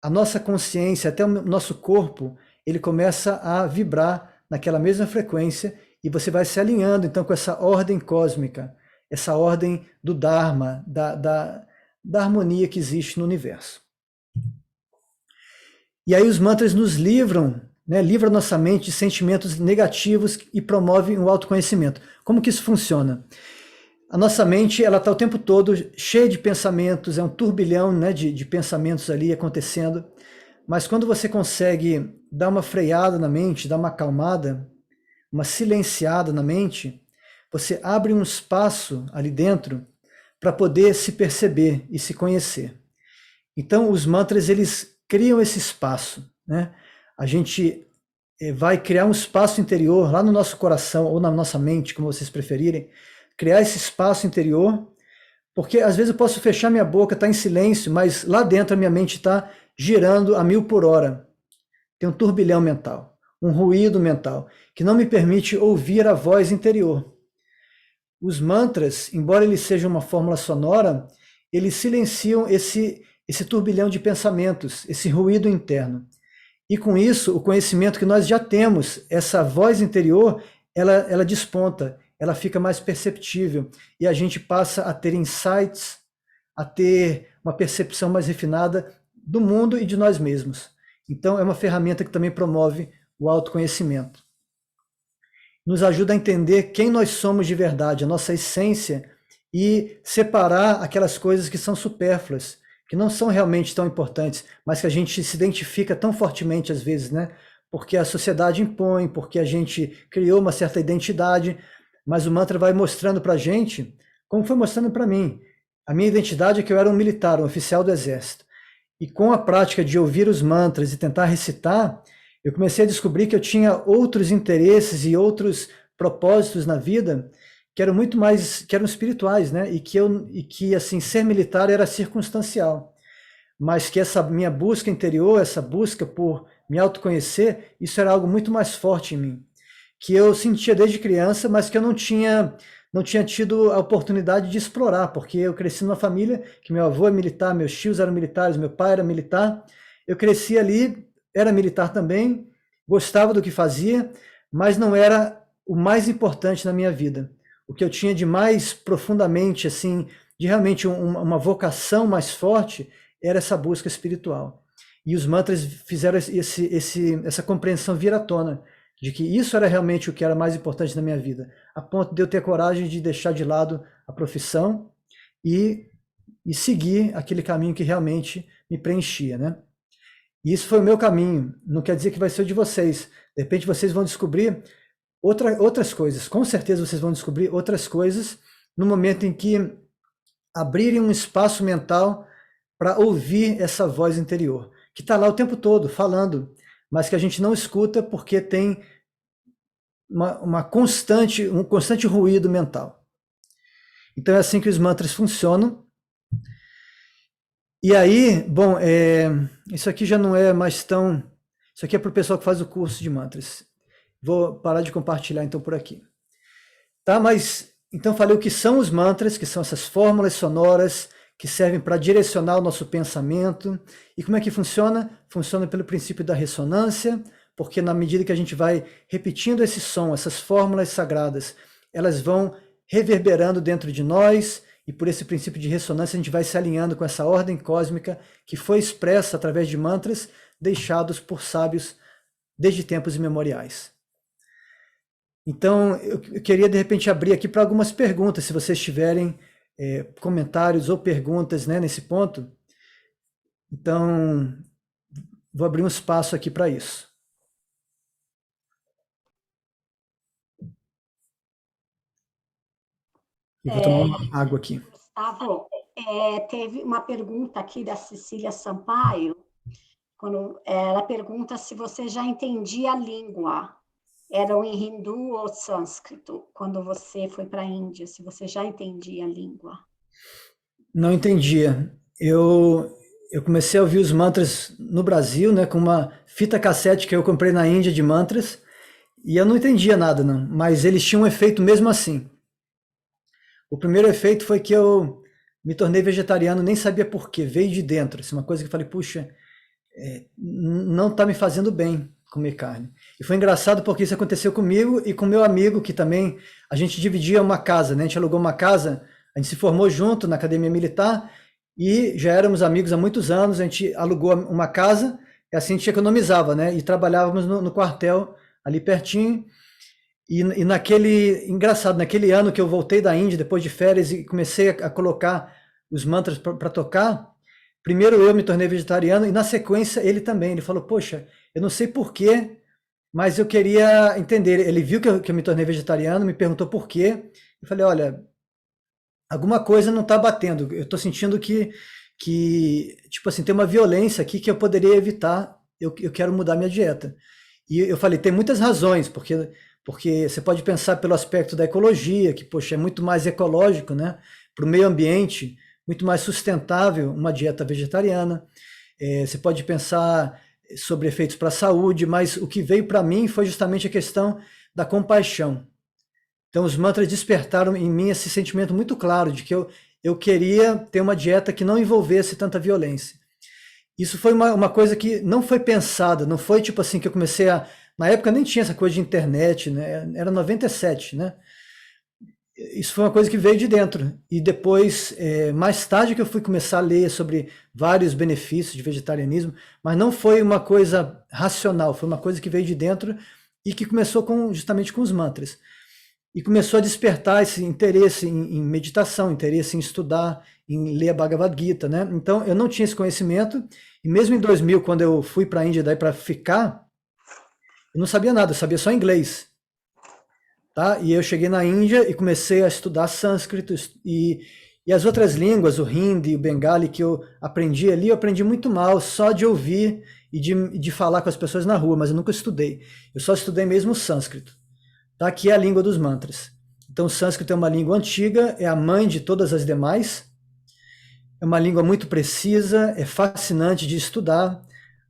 Speaker 2: a nossa consciência, até o nosso corpo, ele começa a vibrar naquela mesma frequência e você vai se alinhando então com essa ordem cósmica, essa ordem do Dharma, da harmonia que existe no universo. E aí os mantras nos livram, né, livram nossa mente de sentimentos negativos e promovem o autoconhecimento. Como que isso funciona? A nossa mente ela está o tempo todo cheia de pensamentos, é um turbilhão, né, de pensamentos ali acontecendo, mas quando você consegue dar uma freada na mente, dar uma acalmada, uma silenciada na mente, você abre um espaço ali dentro para poder se perceber e se conhecer. Então os mantras eles criam esse espaço, né? A gente vai criar um espaço interior lá no nosso coração ou na nossa mente, como vocês preferirem, criar esse espaço interior, porque às vezes eu posso fechar minha boca, estar em silêncio, mas lá dentro a minha mente está girando a 1000 por hora. Tem um turbilhão mental, um ruído mental, que não me permite ouvir a voz interior. Os mantras, embora eles sejam uma fórmula sonora, eles silenciam esse turbilhão de pensamentos, esse ruído interno. E com isso, o conhecimento que nós já temos, essa voz interior, ela desponta, ela fica mais perceptível e a gente passa a ter insights, a ter uma percepção mais refinada do mundo e de nós mesmos. Então é uma ferramenta que também promove o autoconhecimento. Nos ajuda a entender quem nós somos de verdade, a nossa essência, e separar aquelas coisas que são supérfluas, que não são realmente tão importantes, mas que a gente se identifica tão fortemente às vezes, né? Porque a sociedade impõe, porque a gente criou uma certa identidade, mas o mantra vai mostrando para a gente, como foi mostrando para mim. A minha identidade é que eu era um militar, um oficial do exército. E com a prática de ouvir os mantras e tentar recitar, eu comecei a descobrir que eu tinha outros interesses e outros propósitos na vida que eram muito mais, que eram espirituais, né? E que assim, ser militar era circunstancial. Mas que essa minha busca interior, essa busca por me autoconhecer, isso era algo muito mais forte em mim, que eu sentia desde criança, mas que eu não tinha tido a oportunidade de explorar, porque eu cresci numa família que meu avô é militar, meus tios eram militares, meu pai era militar, eu cresci ali, era militar também, gostava do que fazia, mas não era o mais importante na minha vida. O que eu tinha de mais profundamente, assim, de realmente uma vocação mais forte, era essa busca espiritual. E os mantras fizeram essa compreensão vir à tona, de que isso era realmente o que era mais importante na minha vida, a ponto de eu ter coragem de deixar de lado a profissão e seguir aquele caminho que realmente me preenchia, né? E isso foi o meu caminho, não quer dizer que vai ser o de vocês. De repente vocês vão descobrir outras coisas, com certeza vocês vão descobrir outras coisas no momento em que abrirem um espaço mental para ouvir essa voz interior, que está lá o tempo todo falando, mas que a gente não escuta porque tem um constante ruído mental. Então é assim que os mantras funcionam. E aí, bom, isso aqui já não é mais tão... Isso aqui é para o pessoal que faz o curso de mantras. Vou parar de compartilhar então por aqui. Tá, mas então falei o que são os mantras, que são essas fórmulas sonoras que servem para direcionar o nosso pensamento. E como é que funciona? Funciona pelo princípio da ressonância, porque na medida que a gente vai repetindo esse som, essas fórmulas sagradas, elas vão reverberando dentro de nós, e por esse princípio de ressonância a gente vai se alinhando com essa ordem cósmica que foi expressa através de mantras deixados por sábios desde tempos imemoriais. Então, eu queria de repente abrir aqui para algumas perguntas, se vocês tiverem comentários ou perguntas, né, nesse ponto. Então, vou abrir um espaço aqui para isso. E vou tomar uma água aqui.
Speaker 1: Gustavo, teve uma pergunta aqui da Cecília Sampaio, quando ela pergunta se você já entendia a língua. Eram em hindu ou sânscrito, quando você foi para a Índia, se você já entendia a língua.
Speaker 2: Não entendia. Eu comecei a ouvir os mantras no Brasil, né, com uma fita cassete que eu comprei na Índia de mantras, e eu não entendia nada, não, mas eles tinham um efeito mesmo assim. O primeiro efeito foi que eu me tornei vegetariano, nem sabia por quê, veio de dentro. Assim, uma coisa que eu falei, puxa, não está me fazendo bem comer carne. E foi engraçado porque isso aconteceu comigo e com meu amigo, que também, a gente dividia uma casa, né? A gente alugou uma casa, a gente se formou junto na academia militar e já éramos amigos há muitos anos, a gente alugou uma casa e assim a gente economizava, né? E trabalhávamos no quartel ali pertinho. E engraçado, naquele ano que eu voltei da Índia, depois de férias, e comecei a colocar os mantras para tocar, primeiro eu me tornei vegetariano e na sequência ele também. Ele falou, poxa, eu não sei por quê, mas eu queria entender. Ele viu que eu me tornei vegetariano, me perguntou por quê. Eu falei, olha, alguma coisa não está batendo. Eu estou sentindo que, tipo assim, tem uma violência aqui que eu poderia evitar. Eu quero mudar minha dieta. E eu falei, tem muitas razões, porque você pode pensar pelo aspecto da ecologia, que, poxa, é muito mais ecológico, né? Para o meio ambiente, muito mais sustentável uma dieta vegetariana. Você pode pensar sobre efeitos para a saúde, mas o que veio para mim foi justamente a questão da compaixão. Então, os mantras despertaram em mim esse sentimento muito claro de que eu queria ter uma dieta que não envolvesse tanta violência. Isso foi uma coisa que não foi pensada, não foi tipo assim que eu comecei a... Na época nem tinha essa coisa de internet, né? Era 97, né? Isso foi uma coisa que veio de dentro. E depois, mais tarde que eu fui começar a ler sobre vários benefícios de vegetarianismo, mas não foi uma coisa racional, foi uma coisa que veio de dentro e que começou justamente com os mantras. E começou a despertar esse interesse em meditação, interesse em estudar, em ler a Bhagavad Gita, né? Então, eu não tinha esse conhecimento, e mesmo em 2000, quando eu fui para a Índia daí para ficar, eu não sabia nada, eu sabia só inglês. Tá? E eu cheguei na Índia e comecei a estudar sânscrito e as outras línguas, o hindi, o bengali, que eu aprendi ali, eu aprendi muito mal, só de ouvir e de falar com as pessoas na rua, mas eu nunca estudei. Eu só estudei mesmo o sânscrito, tá? Que é a língua dos mantras. Então, o sânscrito é uma língua antiga, é a mãe de todas as demais, é uma língua muito precisa, é fascinante de estudar,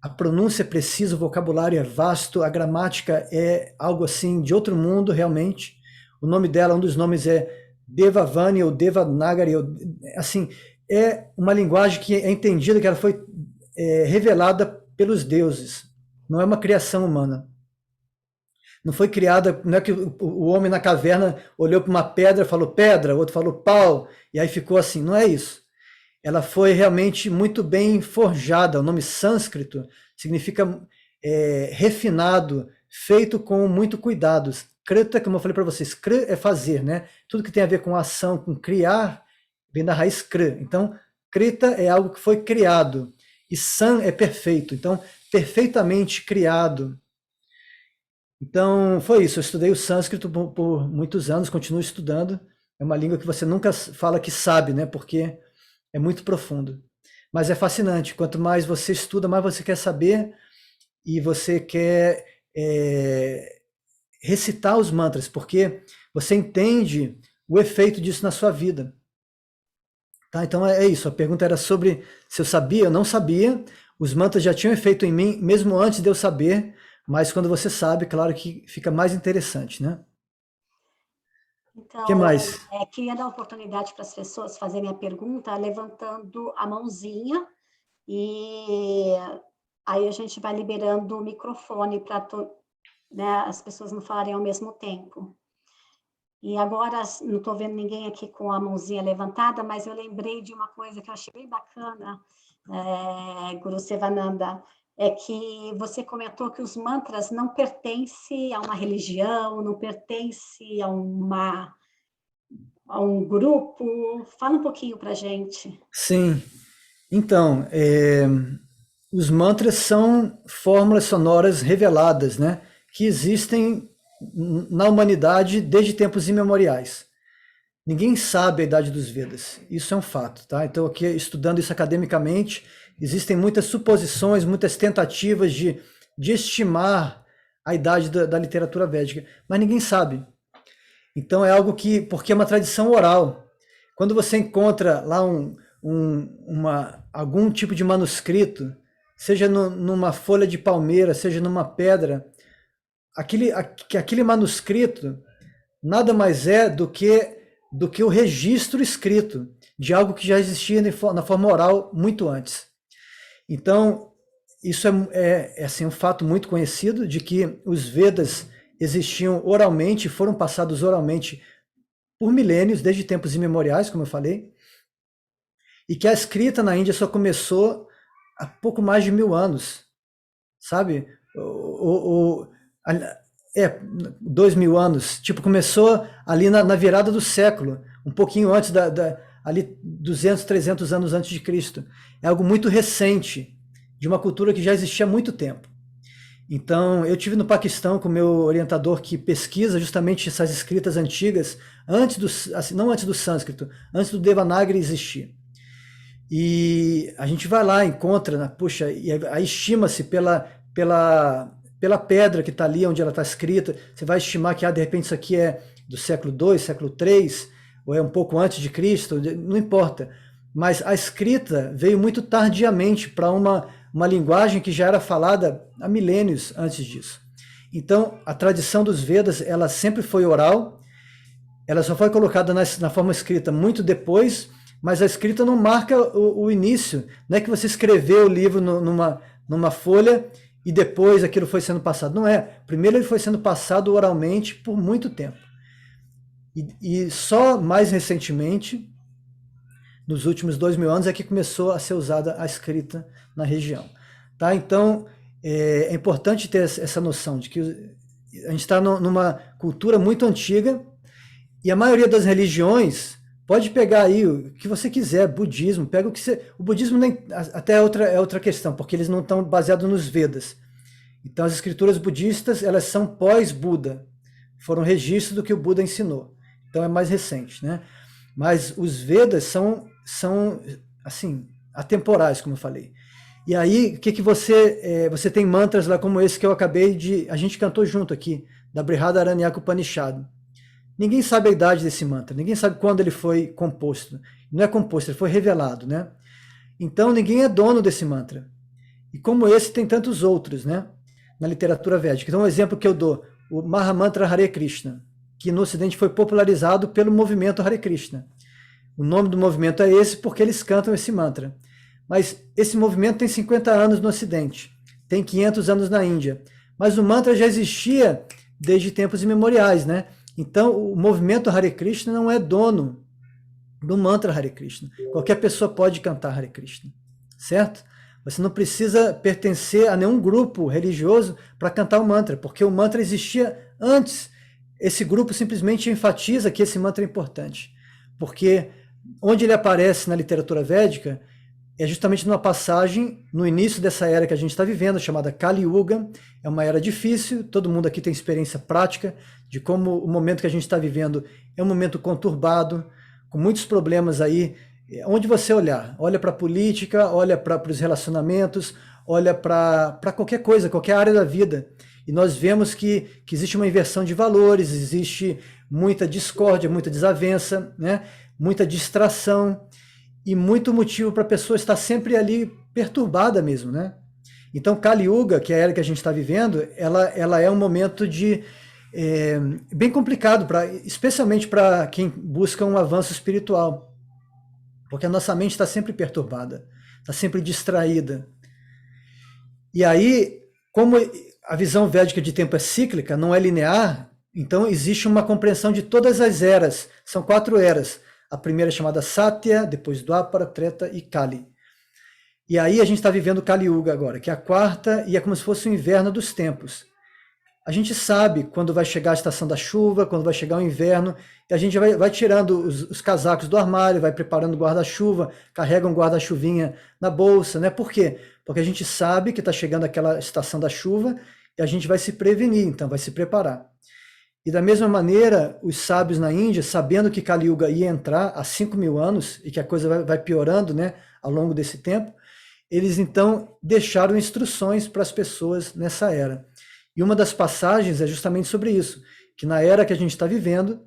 Speaker 2: a pronúncia é precisa, o vocabulário é vasto, a gramática é algo assim de outro mundo, realmente. O nome dela, um dos nomes é Devavani ou Devanagari, assim, é uma linguagem que é entendida, que ela foi revelada pelos deuses, não é uma criação humana. Não foi criada, não é que o homem na caverna olhou para uma pedra e falou pedra, o outro falou pau, e aí ficou assim, não é isso. Ela foi realmente muito bem forjada. O nome sânscrito significa refinado, feito com muito cuidado. Krita, como eu falei para vocês, kr é fazer, né? Tudo que tem a ver com ação, com criar, vem da raiz kr. Então, krita é algo que foi criado. E san é perfeito. Então, perfeitamente criado. Então, foi isso. Eu estudei o sânscrito por muitos anos, continuo estudando. É uma língua que você nunca fala que sabe, né? Porque é muito profundo. Mas é fascinante. Quanto mais você estuda, mais você quer saber e você quer recitar os mantras, porque você entende o efeito disso na sua vida. Tá? Então é isso, a pergunta era sobre se eu sabia, eu não sabia, os mantras já tinham efeito em mim, mesmo antes de eu saber, mas quando você sabe, claro que fica mais interessante, né? O que
Speaker 1: Então,
Speaker 2: mais?
Speaker 1: queria dar oportunidade para as pessoas fazerem a pergunta levantando a mãozinha, e aí a gente vai liberando o microfone para né, as pessoas não falarem ao mesmo tempo. E agora, não estou vendo ninguém aqui com a mãozinha levantada, mas eu lembrei de uma coisa que eu achei bem bacana, Guru Sevananda, é que você comentou que os mantras não pertencem a uma religião, não pertencem a um grupo. Fala um pouquinho para a gente.
Speaker 2: Sim, então, os mantras são fórmulas sonoras reveladas, né, que existem na humanidade desde tempos imemoriais. Ninguém sabe a idade dos Vedas, isso é um fato, tá? Então, aqui estudando isso academicamente, existem muitas suposições, muitas tentativas de estimar a idade da literatura védica, mas ninguém sabe. Então, é algo porque é uma tradição oral. Quando você encontra lá algum tipo de manuscrito, seja numa folha de palmeira, seja numa pedra, aquele manuscrito nada mais é do que o registro escrito de algo que já existia na forma oral muito antes. Então, isso é assim, um fato muito conhecido de que os Vedas existiam oralmente, foram passados oralmente por milênios, desde tempos imemoriais, como eu falei, e que a escrita na Índia só começou há pouco mais de 1000 anos, sabe? 2000 anos, tipo, começou ali na virada do século, um pouquinho antes ali 200, 300 anos antes de Cristo. É algo muito recente, de uma cultura que já existia há muito tempo. Então, eu tive no Paquistão com o meu orientador que pesquisa justamente essas escritas antigas, não antes do sânscrito, antes do Devanagari existir. E a gente vai lá, encontra, puxa, e aí estima-se pela pedra que está ali onde ela está escrita, você vai estimar que de repente isso aqui é do século II, século III, ou é um pouco antes de Cristo, não importa. Mas a escrita veio muito tardiamente para uma linguagem que já era falada há milênios antes disso. Então, a tradição dos Vedas, ela sempre foi oral, ela só foi colocada na forma escrita muito depois, mas a escrita não marca o início. Não é que você escreveu o livro numa folha e depois aquilo foi sendo passado. Não é. Primeiro ele foi sendo passado oralmente por muito tempo. E só mais recentemente, nos últimos 2000 anos, é que começou a ser usada a escrita na região. Tá? Então, é importante ter essa noção de que a gente está numa cultura muito antiga e a maioria das religiões pode pegar aí o que você quiser, budismo, pega o que você... O budismo até é outra questão, porque eles não estão baseados nos Vedas. Então, as escrituras budistas, elas são pós-Buda, foram registros do que o Buda ensinou. Então, é mais recente, né? Mas os Vedas são assim, atemporais, como eu falei. E aí, o que você tem mantras lá como esse que eu acabei de... A gente cantou junto aqui, da Brihadaranyaka Upanishad. Ninguém sabe a idade desse mantra, ninguém sabe quando ele foi composto. Não é composto, ele foi revelado, né? Então, ninguém é dono desse mantra. E como esse, tem tantos outros, né? Na literatura védica. Então, um exemplo que eu dou, o Mahamantra Hare Krishna, que no Ocidente foi popularizado pelo movimento Hare Krishna. O nome do movimento é esse porque eles cantam esse mantra. Mas esse movimento tem 50 anos no Ocidente, tem 500 anos na Índia. Mas o mantra já existia desde tempos imemoriais, né? Então, o movimento Hare Krishna não é dono do mantra Hare Krishna. Qualquer pessoa pode cantar Hare Krishna, certo? Você não precisa pertencer a nenhum grupo religioso para cantar o mantra, porque o mantra existia antes. Esse grupo simplesmente enfatiza que esse mantra é importante, porque onde ele aparece na literatura védica é justamente numa passagem no início dessa era que a gente está vivendo, chamada Kali Yuga. É uma era difícil, todo mundo aqui tem experiência prática de como o momento que a gente está vivendo é um momento conturbado, com muitos problemas aí. Onde você olhar, olha para a política, olha para os relacionamentos, olha para qualquer coisa, qualquer área da vida. E nós vemos que existe uma inversão de valores, existe muita discórdia, muita desavença, né? Muita distração e muito motivo para a pessoa estar sempre ali perturbada mesmo, né? Então, Kali Yuga, que é a era que a gente está vivendo, ela é um momento bem complicado, especialmente para quem busca um avanço espiritual, porque a nossa mente está sempre perturbada, está sempre distraída. E aí, como a visão védica de tempo é cíclica, não é linear, então existe uma compreensão de todas as eras. São 4 eras. A primeira é chamada Satya, depois Dwapara, Treta e Kali. E aí a gente está vivendo Kali Yuga agora, que é a 4ª, e é como se fosse o inverno dos tempos. A gente sabe quando vai chegar a estação da chuva, quando vai chegar o inverno, e a gente vai tirando os casacos do armário, vai preparando o guarda-chuva, carrega um guarda-chuvinha na bolsa, né? Por quê? Porque a gente sabe que está chegando aquela estação da chuva e a gente vai se prevenir, então vai se preparar. E da mesma maneira, os sábios na Índia, sabendo que Kali Yuga ia entrar há 5.000 anos e que a coisa vai piorando, né, ao longo desse tempo, eles então deixaram instruções para as pessoas nessa era. E uma das passagens é justamente sobre isso, que na era que a gente está vivendo,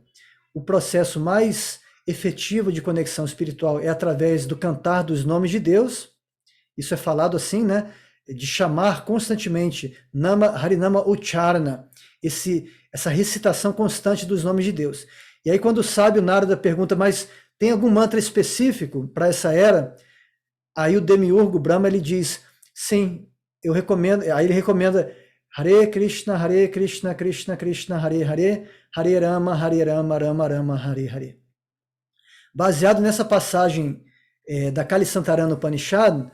Speaker 2: o processo mais efetivo de conexão espiritual é através do cantar dos nomes de Deus. Isso é falado assim, né? De chamar constantemente Nama Harinama Ucharana, essa recitação constante dos nomes de Deus. E aí quando o sábio Narada pergunta, mas tem algum mantra específico para essa era? Aí o demiurgo Brahma ele diz, sim, eu recomendo. Aí ele recomenda Hare Krishna, Krishna Krishna, Hare Hare, Hare Rama, Rama Rama, Hare Hare. Baseado nessa passagem da Kali Santarana Upanishad,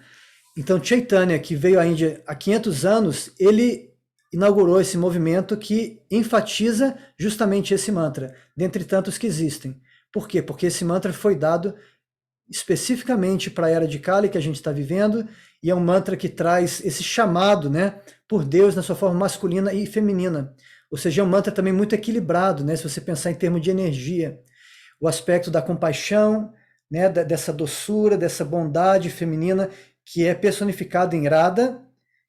Speaker 2: então Chaitanya, que veio à Índia há 500 anos, ele inaugurou esse movimento que enfatiza justamente esse mantra, dentre tantos que existem. Por quê? Porque esse mantra foi dado especificamente para a era de Kali que a gente está vivendo, e é um mantra que traz esse chamado, né, por Deus na sua forma masculina e feminina. Ou seja, é um mantra também muito equilibrado, né, se você pensar em termos de energia. O aspecto da compaixão, né, dessa doçura, dessa bondade feminina, que é personificado em Radha,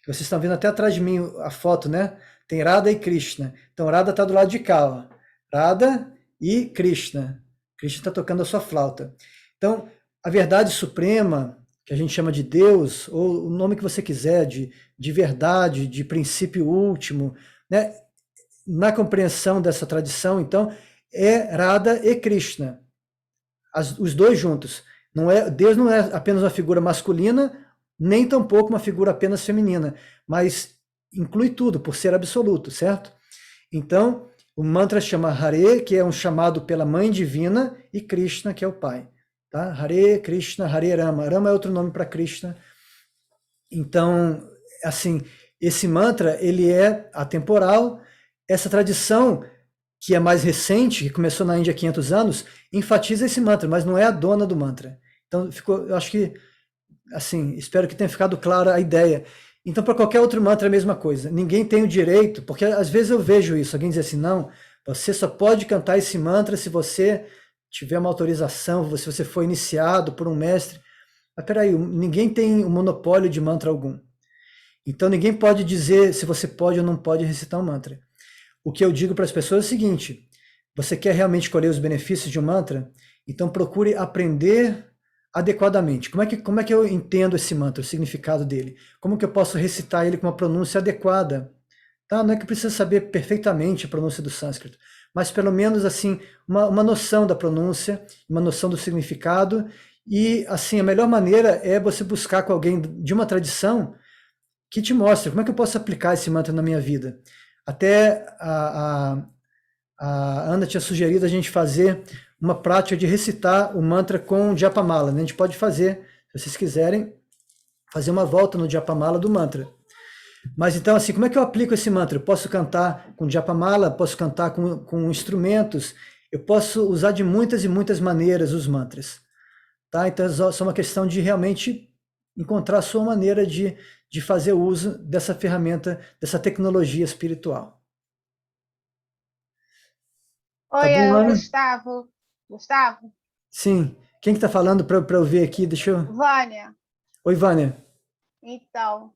Speaker 2: que vocês estão vendo até atrás de mim a foto, né? Tem Radha e Krishna. Então Radha está do lado de cá, ó. Radha e Krishna. Krishna está tocando a sua flauta. Então, a verdade suprema, que a gente chama de Deus, ou o nome que você quiser, de verdade, de princípio último, né? Na compreensão dessa tradição, então, é Radha e Krishna. Os dois juntos. Deus não é apenas uma figura masculina, nem tampouco uma figura apenas feminina, mas inclui tudo, por ser absoluto, certo? Então, o mantra chama Hare, que é um chamado pela Mãe Divina, e Krishna, que é o Pai. Tá? Hare Krishna, Hare Rama. Rama é outro nome para Krishna. Então, assim, esse mantra, ele é atemporal. Essa tradição, que é mais recente, que começou na Índia há 500 anos, enfatiza esse mantra, mas não é a dona do mantra. Então, eu acho que, assim, espero que tenha ficado clara a ideia. Então, para qualquer outro mantra é a mesma coisa. Ninguém tem o direito, porque às vezes eu vejo isso, alguém diz assim, não, você só pode cantar esse mantra se você tiver uma autorização, se você for iniciado por um mestre. Mas peraí, ninguém tem o monopólio de mantra algum. Então, ninguém pode dizer se você pode ou não pode recitar um mantra. O que eu digo para as pessoas é o seguinte, você quer realmente colher os benefícios de um mantra? Então procure aprender adequadamente. Como é que eu entendo esse mantra, o significado dele? Como que eu posso recitar ele com uma pronúncia adequada? Tá? Não é que precisa saber perfeitamente a pronúncia do sânscrito, mas pelo menos assim uma noção da pronúncia, uma noção do significado, e assim a melhor maneira é você buscar com alguém de uma tradição que te mostre como é que eu posso aplicar esse mantra na minha vida. Até a Ana tinha sugerido a gente fazer uma prática de recitar o mantra com Japamala, né? A gente pode fazer, se vocês quiserem, fazer uma volta no Japamala do mantra. Mas então, assim, como é que eu aplico esse mantra? Eu posso cantar com Japamala, posso cantar com instrumentos, eu posso usar de muitas e muitas maneiras os mantras. Tá? Então, é só uma questão de realmente encontrar a sua maneira de fazer uso dessa ferramenta, dessa tecnologia espiritual.
Speaker 4: Oi,
Speaker 2: Tá bom, Ana?
Speaker 4: Gustavo. Gustavo?
Speaker 2: Sim. Quem que tá falando para eu ver aqui? Deixa eu...
Speaker 4: Vânia.
Speaker 2: Oi, Vânia.
Speaker 4: Então,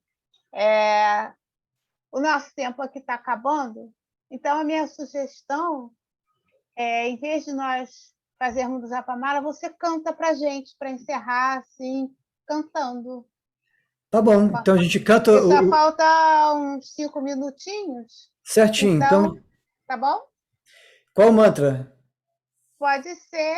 Speaker 4: o nosso tempo aqui está acabando, então a minha sugestão em vez de nós fazermos o Japamala, você canta para a gente, para encerrar, assim, cantando.
Speaker 2: Tá bom, então a gente canta
Speaker 4: E só falta uns 5 minutinhos.
Speaker 2: certinho. Então,
Speaker 4: tá bom?
Speaker 2: qual mantra?
Speaker 4: Pode ser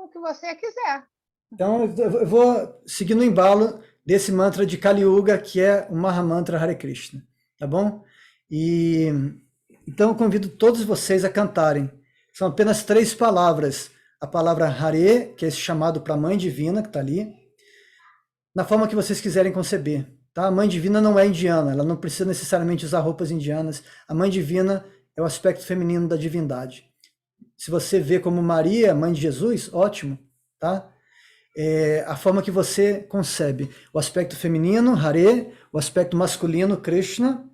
Speaker 4: o que você quiser.
Speaker 2: Então, eu vou seguir no embalo desse mantra de Kali Yuga, que é o Mahamantra Hare Krishna, tá bom? Então, eu convido todos vocês a cantarem. São apenas 3 palavras. A palavra Hare, que é esse chamado para a Mãe Divina, que está ali, na forma que vocês quiserem conceber. Tá? A Mãe Divina não é indiana, ela não precisa necessariamente usar roupas indianas. A Mãe Divina é o aspecto feminino da divindade. Se você vê como Maria, mãe de Jesus, ótimo, tá? A forma que você concebe. O aspecto feminino, Hare, o aspecto masculino, Krishna.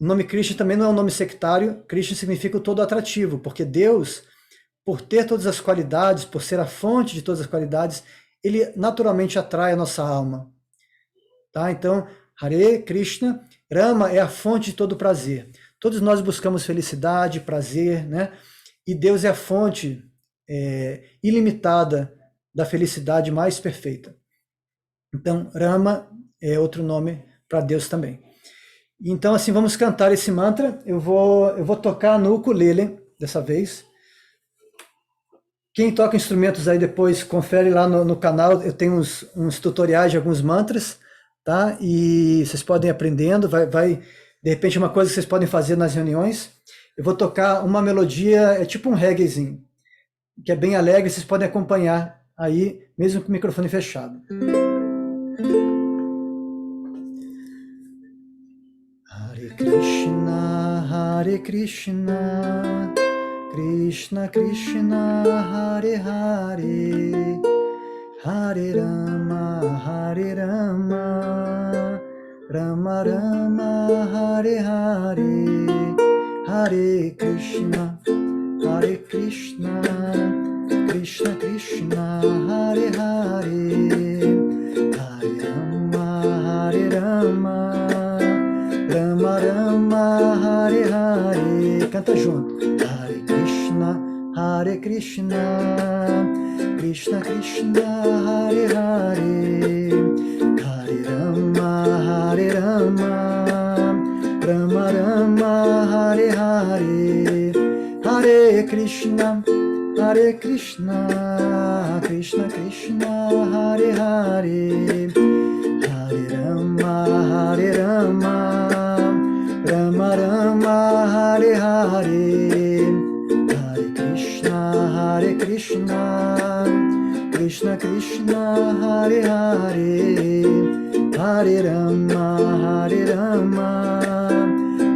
Speaker 2: O nome Krishna também não é um nome sectário. Krishna significa o todo atrativo, porque Deus, por ter todas as qualidades, por ser a fonte de todas as qualidades, ele naturalmente atrai a nossa alma. Tá? Então, Hare Krishna, Rama é a fonte de todo prazer. Todos nós buscamos felicidade, prazer, né? E Deus é a fonte ilimitada da felicidade mais perfeita. Então, Rama é outro nome para Deus também. Então, assim, vamos cantar esse mantra. Eu vou tocar no ukulele dessa vez. Quem toca instrumentos aí depois, confere lá no canal. Eu tenho uns tutoriais de alguns mantras, tá? E vocês podem ir aprendendo. De repente, uma coisa que vocês podem fazer nas reuniões. Eu vou tocar uma melodia, é tipo um reggaezinho, que é bem alegre, vocês podem acompanhar aí, mesmo com o microfone fechado. Hare Krishna, Krishna Krishna, Hare Hare, Hare Rama, Rama Rama, Hare Hare, Hare Krishna, Krishna Krishna, Hare Hare, Hare Rama, Rama Rama, Hare Hare. Canta junto. Hare Krishna, Krishna Krishna, Hare Hare, Hare Rama, Rama Rama, Hare Hare, Hare Krishna, Krishna Krishna, Hare Hare, Hare Rama, Rama Rama, Hare Hare, Hare Krishna, Krishna Krishna, Hare Hare, Hare Rama,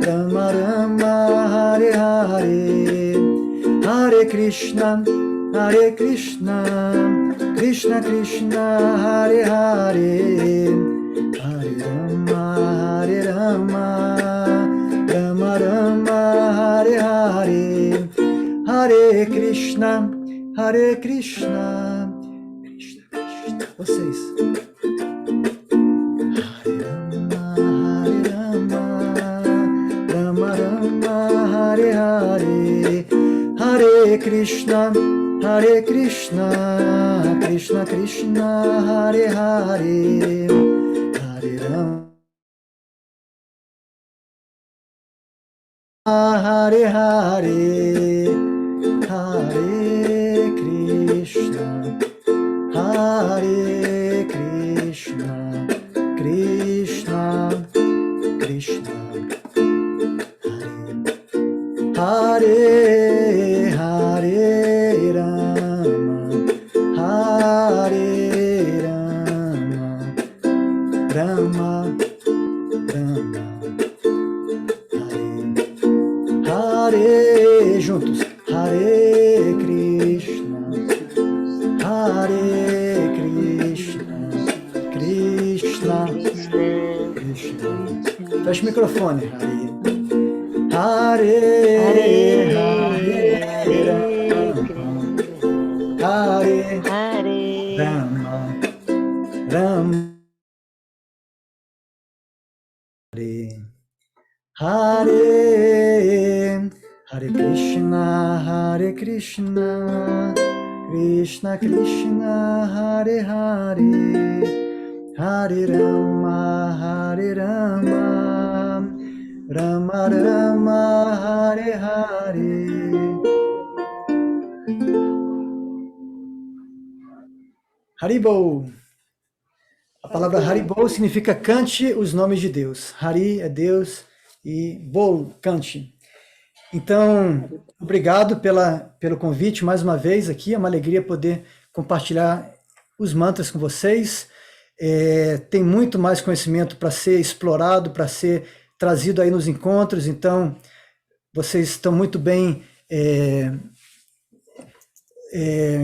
Speaker 2: Rama Rama, Hare Hare, Hare Krishna, Krishna Krishna, Hare Hare, Hare Rama, Rama Rama, Hare Hare, Hare Krishna, Krishna Krishna. Vocês. Hare Rama, Rama Rama, Hare Hare, Hare Krishna, Krishna Krishna, Hare Hare, Hare Rama, Hare Hare, Hare Krishna, Krishna Krishna, Hare Hare Rama, Hare Rama, Rama Rama, Hare juntos, Hare Krishna, Krishna Krishna. Fecha o microfone, Hare Hare Rama, Rama Hare Hare Krishna, Krishna Krishna, Hare Hare, Hare Rama, Rama Rama, Hare Hare. Haribol. A palavra Haribol significa cante os nomes de Deus. Hari é Deus e Bol, cante. Então, obrigado pelo convite mais uma vez aqui. É uma alegria poder compartilhar os mantras com vocês. Tem muito mais conhecimento para ser explorado, para ser trazido aí nos encontros. Então, vocês estão muito bem,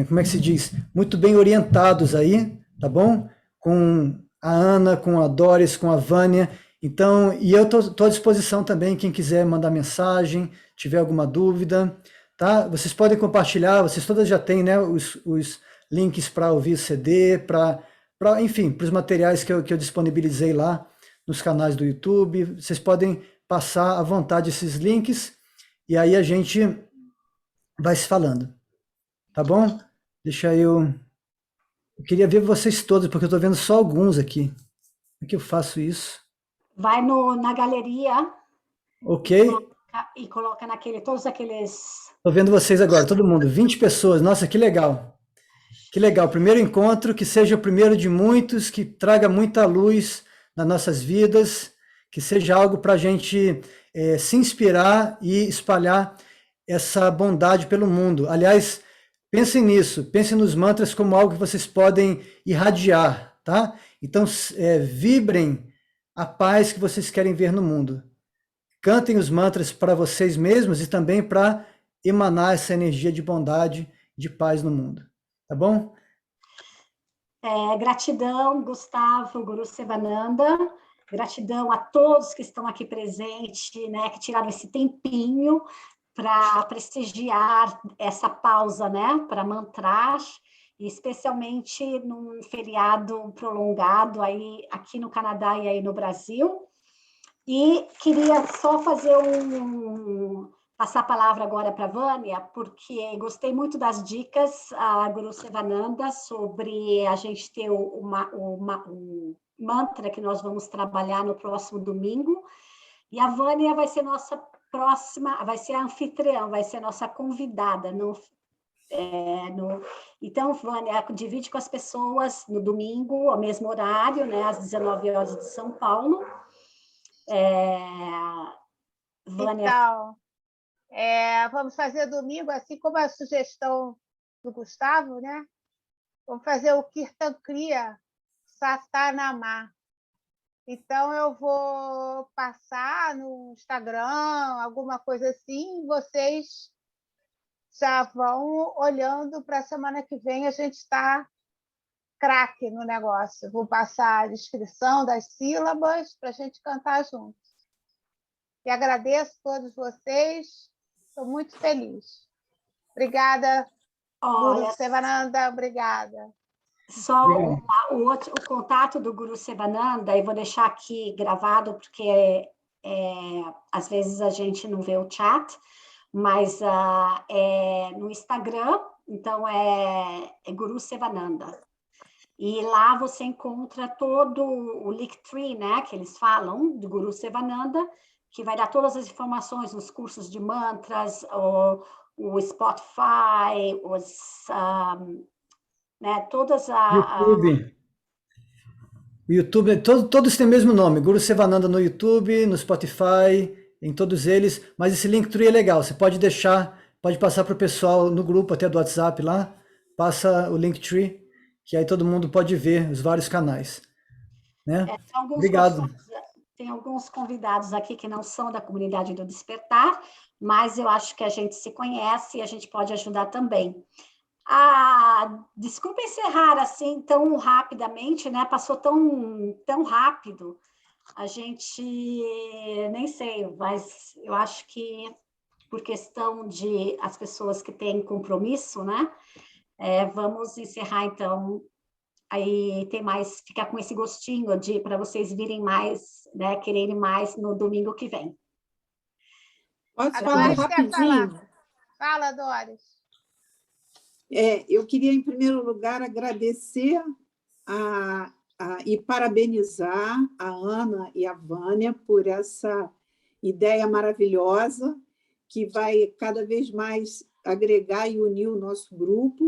Speaker 2: como é que se diz? Muito bem orientados aí, tá bom? Com a Ana, com a Doris, com a Vânia. Então, e eu estou à disposição também, quem quiser mandar mensagem, tiver alguma dúvida, tá? Vocês podem compartilhar, vocês todas já têm, né, os links para ouvir o CD, enfim, para os materiais que eu disponibilizei lá nos canais do YouTube. Vocês podem passar à vontade esses links e aí a gente vai se falando, tá bom? Deixa eu queria ver vocês todos, porque eu estou vendo só alguns aqui. Como é que eu faço isso?
Speaker 1: Vai na galeria.
Speaker 2: Ok.
Speaker 1: E coloca todos aqueles...
Speaker 2: Estou vendo vocês agora, todo mundo, 20 pessoas. Nossa, que legal. Que legal. Primeiro encontro, que seja o primeiro de muitos, que traga muita luz nas nossas vidas, que seja algo para a gente se inspirar e espalhar essa bondade pelo mundo. Aliás, pensem nisso, pensem nos mantras como algo que vocês podem irradiar, tá? Então, vibrem a paz que vocês querem ver no mundo. Cantem os mantras para vocês mesmos e também para emanar essa energia de bondade, de paz no mundo. Tá bom?
Speaker 1: Gratidão, Gustavo, Guru Sevananda. Gratidão a todos que estão aqui presentes, né, que tiraram esse tempinho para prestigiar essa pausa, né, para mantrar, especialmente num feriado prolongado aí aqui no Canadá e aí no Brasil. E queria só fazer passar a palavra agora para a Vânia, porque gostei muito das dicas, a Guru Sevananda, sobre a gente ter o mantra que nós vamos trabalhar no próximo domingo. E a Vânia vai ser nossa próxima, vai ser a anfitriã, vai ser nossa convidada. Então, Vânia, divide com as pessoas no domingo, ao mesmo horário, né, às 19 horas de São Paulo.
Speaker 4: Vânia. Então, vamos fazer domingo, assim como a sugestão do Gustavo, né? Vamos fazer o Kirtan Kriya Satanama. Então, eu vou passar no Instagram, alguma coisa assim, vocês já vão olhando para a semana que vem, a gente está craque no negócio. Vou passar a descrição das sílabas para a gente cantar juntos. E agradeço a todos vocês, estou muito feliz. Obrigada, Guru Sevananda, obrigada.
Speaker 1: Só o contato do Guru Sevananda, eu vou deixar aqui gravado, porque às vezes a gente não vê o chat, mas no Instagram, então é Guru Sevananda. E lá você encontra todo o Linktree, né, que eles falam, do Guru Sevananda, que vai dar todas as informações nos cursos de mantras, o Spotify, né, todas
Speaker 2: YouTube, todos têm o mesmo nome, Guru Sevananda no YouTube, no Spotify, em todos eles, mas esse Linktree é legal, você pode passar para o pessoal no grupo, até do WhatsApp lá, passa o Linktree, que aí todo mundo pode ver os vários canais. Né? Obrigado.
Speaker 1: Tem alguns convidados aqui que não são da comunidade do Despertar, mas eu acho que a gente se conhece e a gente pode ajudar também. Desculpa encerrar assim tão rapidamente, né? Passou tão rápido, a gente nem sei, mas eu acho que por questão de as pessoas que têm compromisso, né? Vamos encerrar então. Aí tem mais, ficar com esse gostinho para vocês virem mais, né? Quererem mais no domingo que vem.
Speaker 5: Posso
Speaker 4: A
Speaker 5: falar
Speaker 4: Doris quer falar.
Speaker 5: rapidinho?
Speaker 4: Fala, Doris.
Speaker 5: Eu queria, em primeiro lugar, agradecer e parabenizar a Ana e a Vânia por essa ideia maravilhosa que vai cada vez mais agregar e unir o nosso grupo.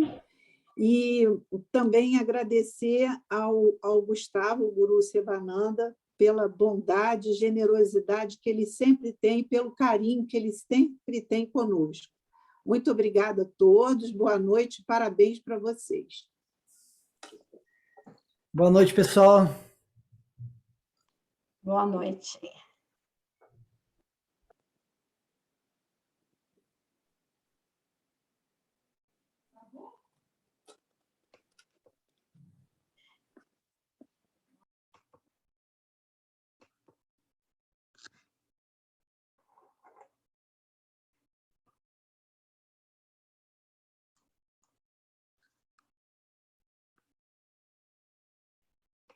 Speaker 5: E também agradecer ao Gustavo, o Guru Sivananda, pela bondade e generosidade que ele sempre tem, pelo carinho que ele sempre tem conosco. Muito obrigada a todos, boa noite, parabéns para vocês.
Speaker 2: Boa noite, pessoal.
Speaker 1: Boa noite.